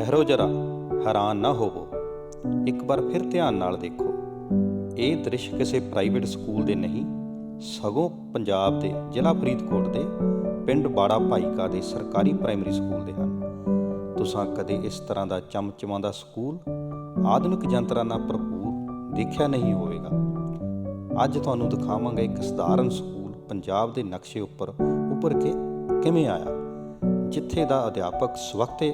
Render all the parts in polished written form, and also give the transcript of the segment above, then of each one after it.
ठहरो जरा, हैरान ना होवो। एक बार फिर ध्यान नाल देखो। ਇਹ ਦ੍ਰਿਸ਼ ਕਿਸੇ ਪ੍ਰਾਈਵੇਟ ਸਕੂਲ ਦੇ ਨਹੀਂ, ਸਗੋਂ ਪੰਜਾਬ ਦੇ ਜ਼ਿਲ੍ਹਾ ਫਰੀਦਕੋਟ ਦੇ ਪਿੰਡ ਬਾੜਾ ਭਾਈਕਾ ਦੇ ਸਰਕਾਰੀ ਪ੍ਰਾਇਮਰੀ ਸਕੂਲ ਦੇ ਹਨ। ਤੁਸਾਂ ਕਦੇ ਇਸ ਤਰ੍ਹਾਂ ਦਾ ਚਮਚਮਾਉਂਦਾ ਸਕੂਲ ਆਧੁਨਿਕ ਯੰਤਰਾਂ ਨਾਲ ਭਰਪੂਰ ਦੇਖਿਆ ਨਹੀਂ ਹੋਵੇਗਾ। ਅੱਜ ਤੁਹਾਨੂੰ ਦਿਖਾਵਾਂਗਾ ਇੱਕ ਸਧਾਰਨ ਸਕੂਲ ਪੰਜਾਬ ਦੇ ਨਕਸ਼ੇ ਉੱਪਰ ਉੱਭਰ ਕੇ ਕਿਵੇਂ ਆਇਆ, ਜਿੱਥੇ ਦਾ ਅਧਿਆਪਕ ਸਵਖਤੇ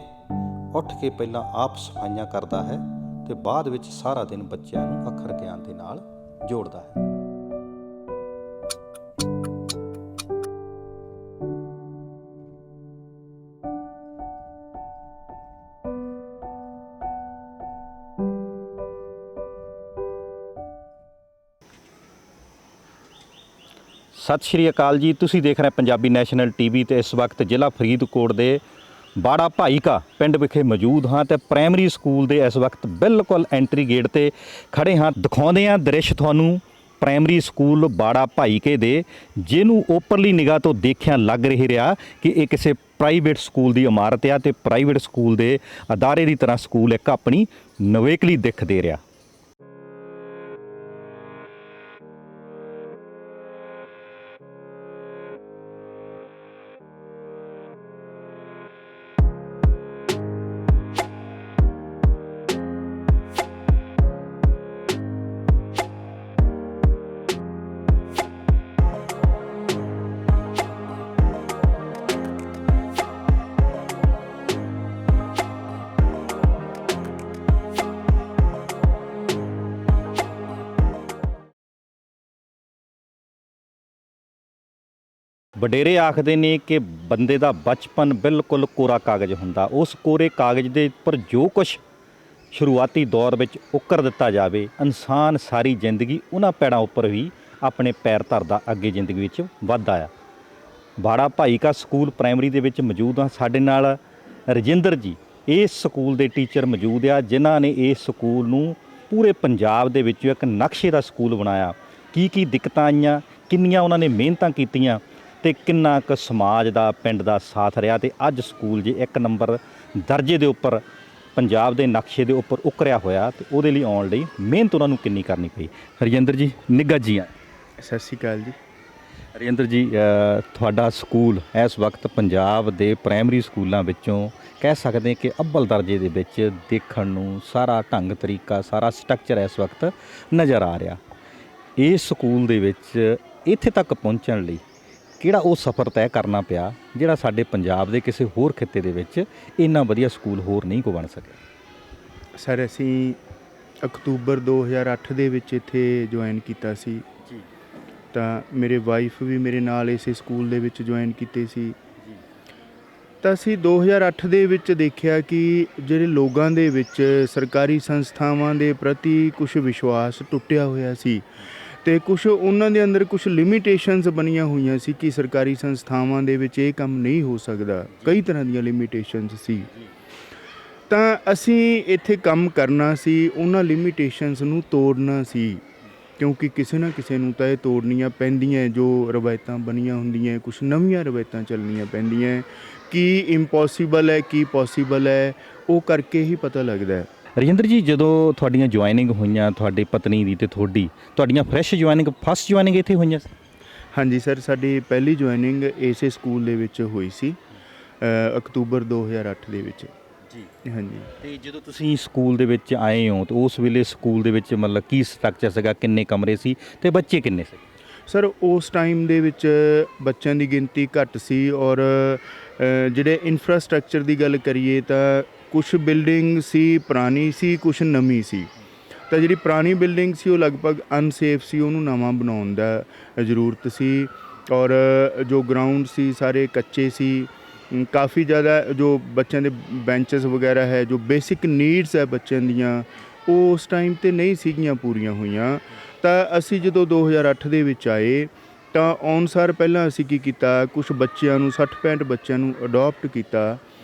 ਉੱਠ ਕੇ ਪਹਿਲਾਂ ਆਪ ਸਫਾਈਆਂ ਕਰਦਾ ਹੈ ਤੇ ਬਾਅਦ ਵਿੱਚ ਸਾਰਾ ਦਿਨ ਬੱਚਿਆਂ ਨੂੰ ਅੱਖਰ ਗਿਆਨ ਦੇ ਨਾਲ ਜੋੜਦਾ ਹੈ। ਸਤਿ ਸ਼੍ਰੀ ਅਕਾਲ ਜੀ, ਤੁਸੀਂ ਦੇਖ ਰਹੇ ਪੰਜਾਬੀ ਨੈਸ਼ਨਲ ਟੀਵੀ ਤੇ ਇਸ ਵਕਤ ਜ਼ਿਲ੍ਹਾ ਫਰੀਦਕੋਟ ਦੇ ਬਾੜਾ ਭਾਈਕਾ ਪਿੰਡ ਵਿਖੇ ਮੌਜੂਦ ਹਾਂ ਤੇ ਪ੍ਰਾਇਮਰੀ ਸਕੂਲ ਦੇ ਇਸ ਵਕਤ ਬਿਲਕੁਲ ਐਂਟਰੀ ਗੇਟ ਤੇ ਖੜੇ ਹਾਂ। ਦਿਖਾਉਂਦੇ ਹਾਂ ਦ੍ਰਿਸ਼ ਤੁਹਾਨੂੰ ਪ੍ਰਾਇਮਰੀ ਸਕੂਲ ਬਾੜਾ ਭਾਈਕੇ ਦੇ, ਜਿਹਨੂੰ ਉੱਪਰਲੀ ਨਿਗਾਹ ਤੋਂ ਦੇਖਿਆ ਲੱਗ ਰਿਹਾ ਕਿ ਇਹ ਕਿਸੇ ਪ੍ਰਾਈਵੇਟ ਸਕੂਲ ਦੀ ਇਮਾਰਤ ਆ ਤੇ ਪ੍ਰਾਈਵੇਟ ਸਕੂਲ ਦੇ ਅਦਾਰੇ ਦੀ ਤਰ੍ਹਾਂ ਸਕੂਲ ਇੱਕ ਆਪਣੀ ਨਵੇਕਲੀ ਦਿੱਖ ਦੇ ਰਿਹਾ। ਵਡੇਰੇ ਆਖਦੇ ਨੇ ਕਿ ਬੰਦੇ ਦਾ ਬਚਪਨ ਬਿਲਕੁਲ ਕੋਰਾ ਕਾਗਜ਼ ਹੁੰਦਾ। ਉਸ ਕੋਰੇ ਕਾਗਜ਼ ਦੇ ਉੱਪਰ ਜੋ ਕੁਛ ਸ਼ੁਰੂਆਤੀ ਦੌਰ ਵਿੱਚ ਉਕਰ ਦਿੱਤਾ ਜਾਵੇ, ਇਨਸਾਨ ਸਾਰੀ ਜ਼ਿੰਦਗੀ ਉਹਨਾਂ ਪੈੜਾਂ ਉੱਪਰ ਵੀ ਆਪਣੇ ਪੈਰ ਧਰਦਾ ਅੱਗੇ ਜ਼ਿੰਦਗੀ ਵਿੱਚ ਵੱਧਦਾ ਆ। ਬਾੜਾ ਭਾਈਕਾ ਸਕੂਲ ਪ੍ਰਾਇਮਰੀ ਦੇ ਵਿੱਚ ਮੌਜੂਦ ਆ। ਸਾਡੇ ਨਾਲ ਰਜਿੰਦਰ ਜੀ ਇਸ ਸਕੂਲ ਦੇ ਟੀਚਰ ਮੌਜੂਦ ਆ, ਜਿਨ੍ਹਾਂ ਨੇ ਇਸ ਸਕੂਲ ਨੂੰ ਪੂਰੇ ਪੰਜਾਬ ਦੇ ਵਿੱਚ ਇੱਕ ਨਕਸ਼ੇ ਦਾ ਸਕੂਲ ਬਣਾਇਆ। ਕੀ ਦਿੱਕਤਾਂ ਆਈਆਂ, ਕਿੰਨੀਆਂ ਉਹਨਾਂ ਨੇ ਮਿਹਨਤਾਂ ਕੀਤੀਆਂ ਤੇ ਕਿੰਨਾ ਕੁ ਸਮਾਜ ਦਾ ਪਿੰਡ ਦਾ ਸਾਥ ਰਿਹਾ ਤੇ ਅੱਜ ਸਕੂਲ ਜੇ 1 ਨੰਬਰ ਦਰਜੇ ਦੇ ਉੱਪਰ ਪੰਜਾਬ ਦੇ ਨਕਸ਼ੇ ਦੇ ਉੱਪਰ ਉਕਰਿਆ ਹੋਇਆ ਤੇ ਉਹਦੇ ਲਈ ਆਉਣ ਲਈ ਮਿਹਨਤ ਉਹਨਾਂ ਨੂੰ ਕਿੰਨੀ ਕਰਨੀ ਪਈ। ਰਜਿੰਦਰ ਜੀ ਨਿੱਘਾ ਜੀ ਆ। ਸਤਿ ਸ਼੍ਰੀ ਅਕਾਲ ਜੀ। ਰਜਿੰਦਰ ਜੀ, ਤੁਹਾਡਾ ਸਕੂਲ ਇਸ ਵਕਤ ਪੰਜਾਬ ਦੇ ਪ੍ਰਾਇਮਰੀ ਸਕੂਲਾਂ ਵਿੱਚੋਂ ਕਹਿ ਸਕਦੇ ਕਿ ਅੱਵਲ ਦਰਜੇ ਦੇ ਵਿੱਚ ਦੇਖਣ ਨੂੰ ਸਾਰਾ ਢੰਗ ਤਰੀਕਾ, ਸਾਰਾ ਸਟਰਕਚਰ ਇਸ ਵਕਤ ਨਜ਼ਰ ਆ ਰਿਹਾ। ਇਸ ਸਕੂਲ ਦੇ ਵਿੱਚ ਇੱਥੇ ਤੱਕ ਪਹੁੰਚਣ ਲਈ ਕਿਹੜਾ ਉਹ ਸਫ਼ਰ ਤੈਅ ਕਰਨਾ ਪਿਆ ਜਿਹੜਾ ਸਾਡੇ ਪੰਜਾਬ ਦੇ ਕਿਸੇ ਹੋਰ ਖਿੱਤੇ ਦੇ ਵਿੱਚ ਇੰਨਾ ਵਧੀਆ ਸਕੂਲ ਹੋਰ ਨਹੀਂ ਕੋ ਬਣ ਸਕਿਆ? ਸਰ, ਅਸੀਂ ਅਕਤੂਬਰ 2008 ਦੇ ਵਿੱਚ ਇੱਥੇ ਜੁਆਇਨ ਕੀਤਾ ਸੀ ਜੀ। ਤਾਂ ਮੇਰੇ ਵਾਈਫ ਵੀ ਮੇਰੇ ਨਾਲ ਇਸੇ ਸਕੂਲ ਦੇ ਵਿੱਚ ਜੁਆਇਨ ਕੀਤੇ ਸੀ ਜੀ। ਤਾਂ ਅਸੀਂ 2008 ਦੇ ਵਿੱਚ ਦੇਖਿਆ ਕਿ ਜਿਹੜੇ ਲੋਕਾਂ ਦੇ ਵਿੱਚ ਸਰਕਾਰੀ ਸੰਸਥਾਵਾਂ ਦੇ ਪ੍ਰਤੀ ਕੁਝ ਵਿਸ਼ਵਾਸ ਟੁੱਟਿਆ ਹੋਇਆ ਸੀ ਅਤੇ ਕੁਛ ਉਹਨਾਂ ਦੇ ਅੰਦਰ ਕੁਛ ਲਿਮੀਟੇਸ਼ਨਸ ਬਣੀਆਂ ਹੋਈਆਂ ਸੀ ਕਿ ਸਰਕਾਰੀ ਸੰਸਥਾਵਾਂ ਦੇ ਵਿੱਚ ਇਹ ਕੰਮ ਨਹੀਂ ਹੋ ਸਕਦਾ। ਕਈ ਤਰ੍ਹਾਂ ਦੀਆਂ ਲਿਮੀਟੇਸ਼ਨਸ ਸੀ। ਤਾਂ ਅਸੀਂ ਇੱਥੇ ਕੰਮ ਕਰਨਾ ਸੀ, ਉਹਨਾਂ ਲਿਮੀਟੇਸ਼ਨਸ ਨੂੰ ਤੋੜਨਾ ਸੀ, ਕਿਉਂਕਿ ਕਿਸੇ ਨਾ ਕਿਸੇ ਨੂੰ ਤਾਂ ਇਹ ਤੋੜਨੀਆਂ ਪੈਂਦੀਆਂ। ਜੋ ਰਵਾਇਤਾਂ ਬਣੀਆਂ ਹੁੰਦੀਆਂ, ਕੁਛ ਨਵੀਆਂ ਰਵਾਇਤਾਂ ਚੱਲਣੀਆਂ ਪੈਂਦੀਆਂ। ਕੀ ਇੰਪੋਸੀਬਲ ਹੈ, ਕੀ ਪੋਸੀਬਲ ਹੈ, ਉਹ ਕਰਕੇ ਹੀ ਪਤਾ ਲੱਗਦਾ ਹੈ। ਰਜਿੰਦਰ ਜੀ, ਜਦੋਂ ਤੁਹਾਡੀਆਂ ਜੁਆਇਨਿੰਗ ਹੋਈਆਂ, ਤੁਹਾਡੀ ਪਤਨੀ ਦੀ ਅਤੇ ਤੁਹਾਡੀਆਂ ਫਰੈਸ਼ ਜੁਆਇਨਿੰਗ, ਫਸਟ ਜੁਆਇਨਿੰਗ ਇੱਥੇ ਹੋਈਆਂ ਸੀ? ਹਾਂਜੀ ਸਰ, ਸਾਡੀ ਪਹਿਲੀ ਜੁਆਇਨਿੰਗ ਇਸੇ ਸਕੂਲ ਦੇ ਵਿੱਚ ਹੋਈ ਸੀ ਅਕਤੂਬਰ 2008 ਦੇ ਵਿੱਚ ਜੀ। ਹਾਂਜੀ। ਅਤੇ ਜਦੋਂ ਤੁਸੀਂ ਸਕੂਲ ਦੇ ਵਿੱਚ ਆਏ ਹੋ ਤਾਂ ਉਸ ਵੇਲੇ ਸਕੂਲ ਦੇ ਵਿੱਚ ਮਤਲਬ ਕੀ ਸਟਰਕਚਰ ਸੀਗਾ, ਕਿੰਨੇ ਕਮਰੇ ਸੀ ਅਤੇ ਬੱਚੇ ਕਿੰਨੇ ਸੀ? ਸਰ, ਉਸ ਟਾਈਮ ਦੇ ਵਿੱਚ ਬੱਚਿਆਂ ਦੀ ਗਿਣਤੀ ਘੱਟ ਸੀ ਔਰ ਜਿਹੜੇ ਇਨਫਰਾਸਟਰਕਚਰ ਦੀ ਗੱਲ ਕਰੀਏ ਤਾਂ ਕੁਛ ਬਿਲਡਿੰਗ ਸੀ ਪੁਰਾਣੀ ਸੀ, ਕੁਛ ਨਵੀਂ ਸੀ। ਤਾਂ ਜਿਹੜੀ ਪੁਰਾਣੀ ਬਿਲਡਿੰਗ ਸੀ ਉਹ ਲਗਭਗ ਅਨਸੇਫ ਸੀ, ਉਹਨੂੰ ਨਵਾਂ ਬਣਾਉਣ ਦਾ ਜ਼ਰੂਰਤ ਸੀ। ਔਰ ਜੋ ਗਰਾਊਂਡ ਸੀ ਸਾਰੇ ਕੱਚੇ ਸੀ। ਕਾਫੀ ਜ਼ਿਆਦਾ ਜੋ ਬੱਚਿਆਂ ਦੇ ਬੈਂਚਸ ਵਗੈਰਾ ਹੈ, ਜੋ ਬੇਸਿਕ ਨੀਡਸ ਹੈ ਬੱਚਿਆਂ ਦੀਆਂ, ਉਹ ਉਸ ਟਾਈਮ 'ਤੇ ਨਹੀਂ ਸੀਗੀਆਂ ਪੂਰੀਆਂ ਹੋਈਆਂ। ਤਾਂ ਅਸੀਂ ਜਦੋਂ 2008 ਦੇ ਵਿੱਚ ਆਏ ਤਾਂ ਆਉਣ ਸਾਰ ਪਹਿਲਾਂ ਅਸੀਂ ਕੀ ਕੀਤਾ, ਕੁਛ ਬੱਚਿਆਂ ਨੂੰ 60-65 ਬੱਚਿਆਂ ਨੂੰ ਅਡੋਪਟ ਕੀਤਾ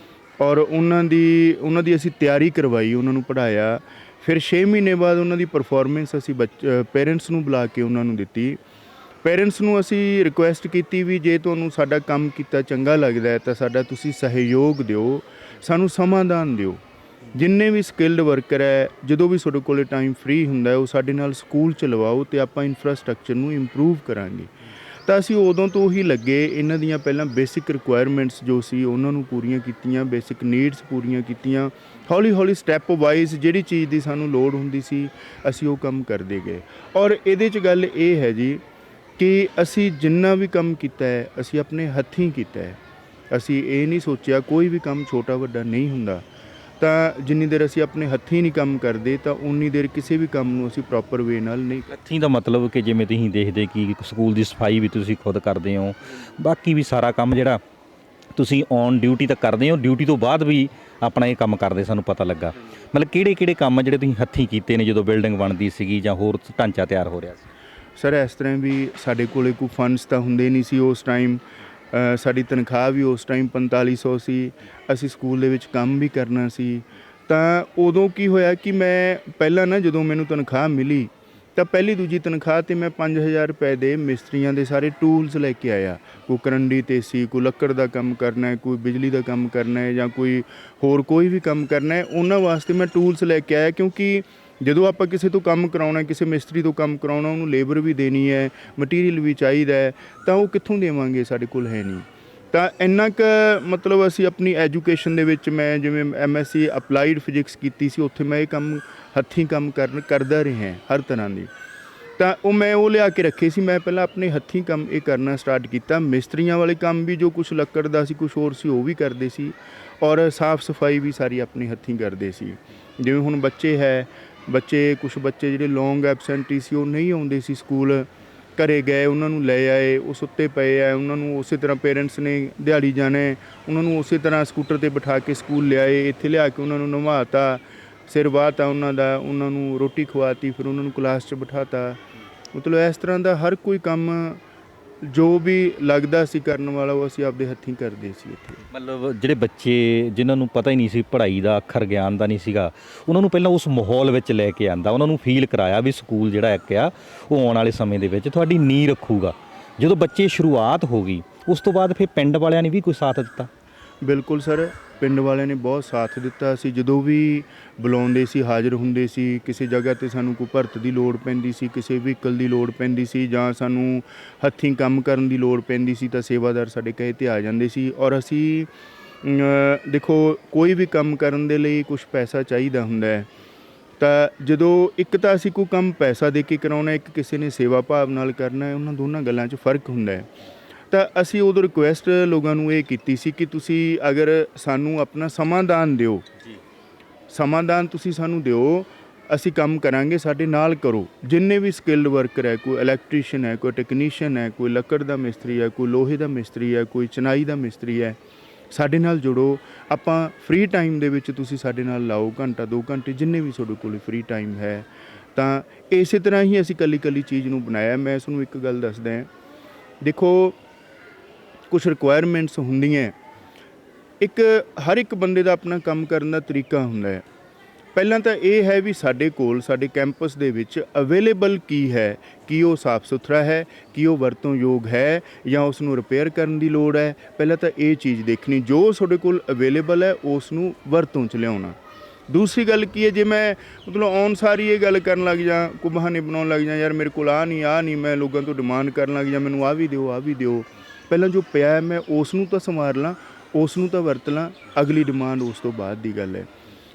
ਔਰ ਉਹਨਾਂ ਦੀ ਅਸੀਂ ਤਿਆਰੀ ਕਰਵਾਈ, ਉਹਨਾਂ ਨੂੰ ਪੜ੍ਹਾਇਆ। ਫਿਰ 6 ਮਹੀਨੇ ਬਾਅਦ ਉਹਨਾਂ ਦੀ ਪਰਫੋਰਮੈਂਸ ਅਸੀਂ ਪੇਰੈਂਟਸ ਨੂੰ ਬੁਲਾ ਕੇ ਉਹਨਾਂ ਨੂੰ ਦਿੱਤੀ। ਪੇਰੈਂਟਸ ਨੂੰ ਅਸੀਂ ਰਿਕੁਐਸਟ ਕੀਤੀ ਵੀ ਜੇ ਤੁਹਾਨੂੰ ਸਾਡਾ ਕੰਮ ਕੀਤਾ ਚੰਗਾ ਲੱਗਦਾ ਹੈ ਤਾਂ ਸਾਡਾ ਤੁਸੀਂ ਸਹਿਯੋਗ ਦਿਓ, ਸਾਨੂੰ ਸਮਾਧਾਨ ਦਿਓ। ਜਿੰਨੇ ਵੀ ਸਕਿਲਡ ਵਰਕਰ ਹੈ, ਜਦੋਂ ਵੀ ਤੁਹਾਡੇ ਕੋਲੇ ਟਾਈਮ ਫ੍ਰੀ ਹੁੰਦਾ ਹੈ, ਉਹ ਸਾਡੇ ਨਾਲ ਸਕੂਲ 'ਚ ਲਵਾਓ ਅਤੇ ਆਪਾਂ ਇਨਫਰਾਸਟਰਕਚਰ ਨੂੰ ਇੰਪਰੂਵ ਕਰਾਂਗੇ। ਤਾਂ ਅਸੀਂ ਉਦੋਂ ਤੋਂ ਹੀ ਲੱਗੇ, ਇਹਨਾਂ ਦੀਆਂ ਪਹਿਲਾਂ ਬੇਸਿਕ ਰਿਕੁਆਇਰਮੈਂਟਸ ਜੋ ਸੀ ਉਹਨਾਂ ਨੂੰ ਪੂਰੀਆਂ ਕੀਤੀਆਂ, ਬੇਸਿਕ ਨੀਡਸ ਪੂਰੀਆਂ ਕੀਤੀਆਂ। ਹੌਲੀ ਹੌਲੀ ਸਟੈਪ ਵਾਈਜ਼ ਜਿਹੜੀ ਚੀਜ਼ ਦੀ ਸਾਨੂੰ ਲੋੜ ਹੁੰਦੀ ਸੀ ਅਸੀਂ ਉਹ ਕੰਮ ਕਰਦੇ ਗਏ। ਔਰ ਇਹਦੇ 'ਚ ਗੱਲ ਇਹ ਹੈ ਜੀ ਕਿ ਅਸੀਂ ਜਿੰਨਾ ਵੀ ਕੰਮ ਕੀਤਾ ਹੈ ਅਸੀਂ ਆਪਣੇ ਹੱਥੀਂ ਕੀਤਾ ਹੈ। ਅਸੀਂ ਇਹ ਨਹੀਂ ਸੋਚਿਆ, ਕੋਈ ਵੀ ਕੰਮ ਛੋਟਾ ਵੱਡਾ ਨਹੀਂ ਹੁੰਦਾ, ਤਾਂ ਜਿੰਨੀ ਦੇਰ ਅਸੀਂ ਆਪਣੇ ਹੱਥੀਂ ਨਹੀਂ ਕੰਮ ਕਰਦੇ ਤਾਂ ਉਨੀ ਦੇਰ ਕਿਸੇ ਵੀ ਕੰਮ ਨੂੰ ਅਸੀਂ ਪ੍ਰੋਪਰ ਵੇ ਨਾਲ ਨਹੀਂ ਕਰਦੇ। ਹੱਥੀਂ ਦਾ ਮਤਲਬ ਕਿ ਜਿਵੇਂ ਤੁਸੀਂ ਦੇਖਦੇ ਕਿ ਸਕੂਲ ਦੀ ਸਫਾਈ ਵੀ ਤੁਸੀਂ ਖੁਦ ਕਰਦੇ ਹੋ, ਬਾਕੀ ਵੀ ਸਾਰਾ ਕੰਮ ਜਿਹੜਾ ਤੁਸੀਂ ਔਨ ਡਿਊਟੀ ਤਾਂ ਕਰਦੇ ਹੋ, ਡਿਊਟੀ ਤੋਂ ਬਾਅਦ ਵੀ ਆਪਣਾ ਇਹ ਕੰਮ ਕਰਦੇ, ਸਾਨੂੰ ਪਤਾ ਲੱਗਾ। ਮਤਲਬ ਕਿਹੜੇ ਕੰਮ ਜਿਹੜੇ ਤੁਸੀਂ ਹੱਥੀਂ ਕੀਤੇ ਨੇ ਜਦੋਂ ਬਿਲਡਿੰਗ ਬਣਦੀ ਸੀਗੀ ਜਾਂ ਹੋਰ ਢਾਂਚਾ ਤਿਆਰ ਹੋ ਰਿਹਾ ਸੀ? ਸਰ ਇਸ ਤਰ੍ਹਾਂ ਵੀ ਸਾਡੇ ਕੋਲੇ ਕੋਈ ਫੰਡਸ ਤਾਂ ਹੁੰਦੇ ਨਹੀਂ ਸੀ ਉਸ ਟਾਈਮ। ਸਾਡੀ ਤਨਖਾਹ ਵੀ ਉਸ ਟਾਈਮ 4500 ਸੀ। ਅਸੀਂ ਸਕੂਲ ਦੇ ਵਿੱਚ ਕੰਮ ਵੀ ਕਰਨਾ ਸੀ। ਤਾਂ ਉਦੋਂ ਕੀ ਹੋਇਆ ਕਿ ਮੈਂ ਪਹਿਲਾਂ ਨਾ ਜਦੋਂ ਮੈਨੂੰ ਤਨਖਾਹ ਮਿਲੀ ਤਾਂ ਪਹਿਲੀ ਦੂਜੀ ਤਨਖਾਹ 'ਤੇ ਮੈਂ 5000 ਰੁਪਏ ਦੇ ਮਿਸਤਰੀਆਂ ਦੇ ਸਾਰੇ ਟੂਲਸ ਲੈ ਕੇ ਆਇਆ। ਕੋਈ ਕਰੰਡੀ ਤੇ ਸੀ, ਕੋਈ ਲੱਕੜ ਦਾ ਕੰਮ ਕਰਨਾ ਹੈ, ਕੋਈ ਬਿਜਲੀ ਦਾ ਕੰਮ ਕਰਨਾ ਹੈ ਜਾਂ ਕੋਈ ਵੀ ਕੰਮ ਕਰਨਾ ਹੈ, ਉਹਨਾਂ ਵਾਸਤੇ ਮੈਂ ਟੂਲਸ ਲੈ ਕੇ ਆਇਆ। ਕਿਉਂਕਿ ਜਦੋਂ ਆਪਾਂ ਕਿਸੇ ਤੋਂ ਕੰਮ ਕਰਾਉਣਾ, ਕਿਸੇ ਮਿਸਤਰੀ ਤੋਂ ਕੰਮ ਕਰਾਉਣਾ, ਉਹਨੂੰ ਲੇਬਰ ਵੀ ਦੇਣੀ ਹੈ, ਮਟੀਰੀਅਲ ਵੀ ਚਾਹੀਦਾ ਹੈ, ਤਾਂ ਉਹ ਕਿੱਥੋਂ ਦੇਵਾਂਗੇ, ਸਾਡੇ ਕੋਲ ਹੈ ਨਹੀਂ। ਤਾਂ ਇੰਨਾ ਕੁ ਮਤਲਬ ਅਸੀਂ ਆਪਣੀ ਐਜੂਕੇਸ਼ਨ ਦੇ ਵਿੱਚ, ਮੈਂ ਜਿਵੇਂ MSc ਅਪਲਾਈਡ ਫਿਜ਼ਿਕਸ ਕੀਤੀ ਸੀ, ਉੱਥੇ ਮੈਂ ਇਹ ਕੰਮ ਹੱਥੀਂ ਕੰਮ ਕਰਦਾ ਰਿਹਾ ਹਰ ਤਰ੍ਹਾਂ ਦੀ। ਤਾਂ ਮੈਂ ਉਹ ਲਿਆ ਕੇ ਰੱਖੇ ਸੀ। ਮੈਂ ਪਹਿਲਾਂ ਆਪਣੇ ਹੱਥੀਂ ਕੰਮ ਇਹ ਕਰਨਾ ਸਟਾਰਟ ਕੀਤਾ। ਮਿਸਤਰੀਆਂ ਵਾਲੇ ਕੰਮ ਵੀ ਜੋ ਕੁਛ ਲੱਕੜ ਦਾ ਸੀ, ਕੁਛ ਹੋਰ ਸੀ, ਉਹ ਵੀ ਕਰਦੇ ਸੀ। ਔਰ ਸਾਫ਼ ਸਫਾਈ ਵੀ ਸਾਰੀ ਆਪਣੇ ਹੱਥੀਂ ਕਰਦੇ ਸੀ। ਜਿਵੇਂ ਹੁਣ ਕੁਛ ਬੱਚੇ ਜਿਹੜੇ ਲੌਂਗ ਐਬਸੈਂਟੀ ਸੀ, ਉਹ ਨਹੀਂ ਆਉਂਦੇ ਸੀ ਸਕੂਲ, ਘਰੇ ਗਏ, ਉਹਨਾਂ ਨੂੰ ਲੈ ਆਏ, ਉਹ ਸੁੱਤੇ ਪਏ ਆ, ਉਹਨਾਂ ਨੂੰ ਉਸੇ ਤਰ੍ਹਾਂ ਪੇਰੈਂਟਸ ਨੇ ਦਿਹਾੜੀ ਜਾਣਾ, ਉਹਨਾਂ ਨੂੰ ਉਸੇ ਤਰ੍ਹਾਂ ਸਕੂਟਰ 'ਤੇ ਬਿਠਾ ਕੇ ਸਕੂਲ ਲਿਆਏ, ਇੱਥੇ ਲਿਆ ਕੇ ਉਹਨਾਂ ਨੂੰ ਨਵਾਤਾ, ਸਿਰ ਵਾਹਤਾ ਉਹਨਾਂ ਦਾ, ਉਹਨਾਂ ਨੂੰ ਰੋਟੀ ਖਵਾਤੀ, ਫਿਰ ਉਹਨਾਂ ਨੂੰ ਕਲਾਸ 'ਚ ਬਿਠਾਤਾ। ਮਤਲਬ ਇਸ ਤਰ੍ਹਾਂ ਦਾ ਹਰ ਕੋਈ ਕੰਮ ਜੋ ਵੀ ਲੱਗਦਾ ਸੀ ਕਰਨ ਵਾਲਾ, ਉਹ ਅਸੀਂ ਆਪਦੇ ਹੱਥੀਂ ਕਰਦੇ ਸੀ ਇੱਥੇ। ਮਤਲਬ ਜਿਹੜੇ ਬੱਚੇ ਜਿਨ੍ਹਾਂ ਨੂੰ ਪਤਾ ਹੀ ਨਹੀਂ ਸੀ ਪੜ੍ਹਾਈ ਦਾ, ਅੱਖਰ ਗਿਆਨ ਦਾ ਨਹੀਂ ਸੀਗਾ, ਉਹਨਾਂ ਨੂੰ ਪਹਿਲਾਂ ਉਸ ਮਾਹੌਲ ਵਿੱਚ ਲੈ ਕੇ ਆਂਦਾ, ਉਹਨਾਂ ਨੂੰ ਫੀਲ ਕਰਾਇਆ ਵੀ ਸਕੂਲ ਜਿਹੜਾ ਇੱਕ ਆ ਉਹ ਆਉਣ ਵਾਲੇ ਸਮੇਂ ਦੇ ਵਿੱਚ ਤੁਹਾਡੀ ਨੀਂਹ ਰੱਖੂਗਾ। ਜਦੋਂ ਬੱਚੇ ਸ਼ੁਰੂਆਤ ਹੋ ਗਈ, ਉਸ ਤੋਂ ਬਾਅਦ ਫਿਰ ਪਿੰਡ ਵਾਲਿਆਂ ਨੇ ਵੀ ਕੋਈ ਸਾਥ ਦਿੱਤਾ? ਬਿਲਕੁਲ ਸਰ, ਪਿੰਡ ਵਾਲਿਆਂ ਨੇ ਬਹੁਤ ਸਾਥ ਦਿੱਤਾ। ਅਸੀਂ ਜਦੋਂ ਵੀ ਬੁਲਾਉਂਦੇ ਸੀ, ਹਾਜ਼ਰ ਹੁੰਦੇ ਸੀ। ਕਿਸੇ ਜਗ੍ਹਾ 'ਤੇ ਸਾਨੂੰ ਕੋਈ ਭਰਤ ਦੀ ਲੋੜ ਪੈਂਦੀ ਸੀ, ਕਿਸੇ ਵਹੀਕਲ ਦੀ ਲੋੜ ਪੈਂਦੀ ਸੀ, ਜਾਂ ਸਾਨੂੰ ਹੱਥੀਂ ਕੰਮ ਕਰਨ ਦੀ ਲੋੜ ਪੈਂਦੀ ਸੀ, ਤਾਂ ਸੇਵਾਦਾਰ ਸਾਡੇ ਕਹੇ 'ਤੇ ਆ ਜਾਂਦੇ ਸੀ। ਔਰ ਅਸੀਂ ਦੇਖੋ, ਕੋਈ ਵੀ ਕੰਮ ਕਰਨ ਦੇ ਲਈ ਕੁਛ ਪੈਸਾ ਚਾਹੀਦਾ ਹੁੰਦਾ ਹੈ। ਤਾਂ ਜਦੋਂ ਇੱਕ ਤਾਂ ਅਸੀਂ ਕੋਈ ਕੰਮ ਪੈਸਾ ਦੇ ਕੇ ਕਰਾਉਣਾ, ਇੱਕ ਕਿਸੇ ਨੇ ਸੇਵਾ ਭਾਵ ਨਾਲ ਕਰਨਾ, ਉਹਨਾਂ ਦੋਨਾਂ ਗੱਲਾਂ 'ਚ ਫ਼ਰਕ ਹੁੰਦਾ ਹੈ। ਤਾਂ ਅਸੀਂ ਉਦੋਂ ਰਿਕੁਐਸਟ ਲੋਕਾਂ ਨੂੰ ਇਹ ਕੀਤੀ ਸੀ ਕਿ ਤੁਸੀਂ ਅਗਰ ਸਾਨੂੰ ਆਪਣਾ ਸਮਾਂਦਾਨ ਦਿਓ, ਸਮਾਂਦਾਨ ਤੁਸੀਂ ਸਾਨੂੰ ਦਿਓ, ਅਸੀਂ ਕੰਮ ਕਰਾਂਗੇ, ਸਾਡੇ ਨਾਲ ਕਰੋ। ਜਿੰਨੇ ਵੀ ਸਕਿਲਡ ਵਰਕਰ ਹੈ, ਕੋਈ ਇਲੈਕਟ੍ਰੀਸ਼ੀਅਨ ਹੈ, ਕੋਈ ਟੈਕਨੀਸ਼ੀਅਨ ਹੈ, ਕੋਈ ਲੱਕੜ ਦਾ ਮਿਸਤਰੀ ਹੈ, ਕੋਈ ਲੋਹੇ ਦਾ ਮਿਸਤਰੀ ਹੈ, ਕੋਈ ਚਨਾਈ ਦਾ ਮਿਸਤਰੀ ਹੈ, ਸਾਡੇ ਨਾਲ ਜੁੜੋ। ਆਪਾਂ ਫ੍ਰੀ ਟਾਈਮ ਦੇ ਵਿੱਚ ਤੁਸੀਂ ਸਾਡੇ ਨਾਲ ਲਾਓ, ਘੰਟਾ 2 ਘੰਟੇ, ਜਿੰਨੇ ਵੀ ਤੁਹਾਡੇ ਕੋਲ ਫ੍ਰੀ ਟਾਈਮ ਹੈ। ਤਾਂ ਇਸੇ ਤਰ੍ਹਾਂ ਹੀ ਅਸੀਂ ਇਕੱਲੀ ਚੀਜ਼ ਨੂੰ ਬਣਾਇਆ। ਮੈਂ ਇਸ ਨੂੰ ਇੱਕ ਗੱਲ ਦੱਸਦਾ, ਦੇਖੋ ਕੁਛ ਰਿਕੁਆਇਰਮੈਂਟਸ ਹੁੰਦੀਆਂ। ਹਰ ਇੱਕ ਬੰਦੇ ਦਾ ਆਪਣਾ ਕੰਮ ਕਰਨ ਦਾ ਤਰੀਕਾ ਹੁੰਦਾ ਹੈ। ਪਹਿਲਾਂ ਤਾਂ ਇਹ ਹੈ ਵੀ ਸਾਡੇ ਕੋਲ, ਸਾਡੇ ਕੈਂਪਸ ਦੇ ਵਿੱਚ ਅਵੇਲੇਬਲ ਕੀ ਹੈ, ਕੀ ਉਹ ਸਾਫ਼ ਸੁਥਰਾ ਹੈ, ਕੀ ਉਹ ਵਰਤੋਂਯੋਗ ਹੈ, ਜਾਂ ਉਸ ਨੂੰ ਰਿਪੇਅਰ ਕਰਨ ਦੀ ਲੋੜ ਹੈ। ਪਹਿਲਾਂ ਤਾਂ ਇਹ ਚੀਜ਼ ਦੇਖਣੀ, ਜੋ ਤੁਹਾਡੇ ਕੋਲ ਅਵੇਲੇਬਲ ਹੈ ਉਸ ਨੂੰ ਵਰਤੋਂ 'ਚ ਲਿਆਉਣਾ। ਦੂਸਰੀ ਗੱਲ ਕੀ ਹੈ, ਜੇ ਮੈਂ ਮਤਲਬ ਆਉਣ ਸਾਰੀ ਇਹ ਗੱਲ ਕਰਨ ਲੱਗ ਜਾਂ, ਕੋਈ ਬਹਾਨੇ ਬਣਾਉਣ ਲੱਗ ਜਾਂ, ਯਾਰ ਮੇਰੇ ਕੋਲ ਆਹ ਨਹੀਂ, ਮੈਂ ਲੋਕਾਂ ਤੋਂ ਡਿਮਾਂਡ ਕਰਨ ਲੱਗ ਜਾਂ, ਮੈਨੂੰ ਆਹ ਵੀ ਦਿਓ। ਪਹਿਲਾਂ ਜੋ ਪਿਆ ਮੈਂ ਉਸ ਨੂੰ ਤਾਂ ਸੰਵਾਰ ਲਾਂ, ਉਸ ਨੂੰ ਤਾਂ ਵਰਤ ਲਾਂ, ਅਗਲੀ ਡਿਮਾਂਡ ਉਸ ਤੋਂ ਬਾਅਦ ਦੀ ਗੱਲ ਹੈ।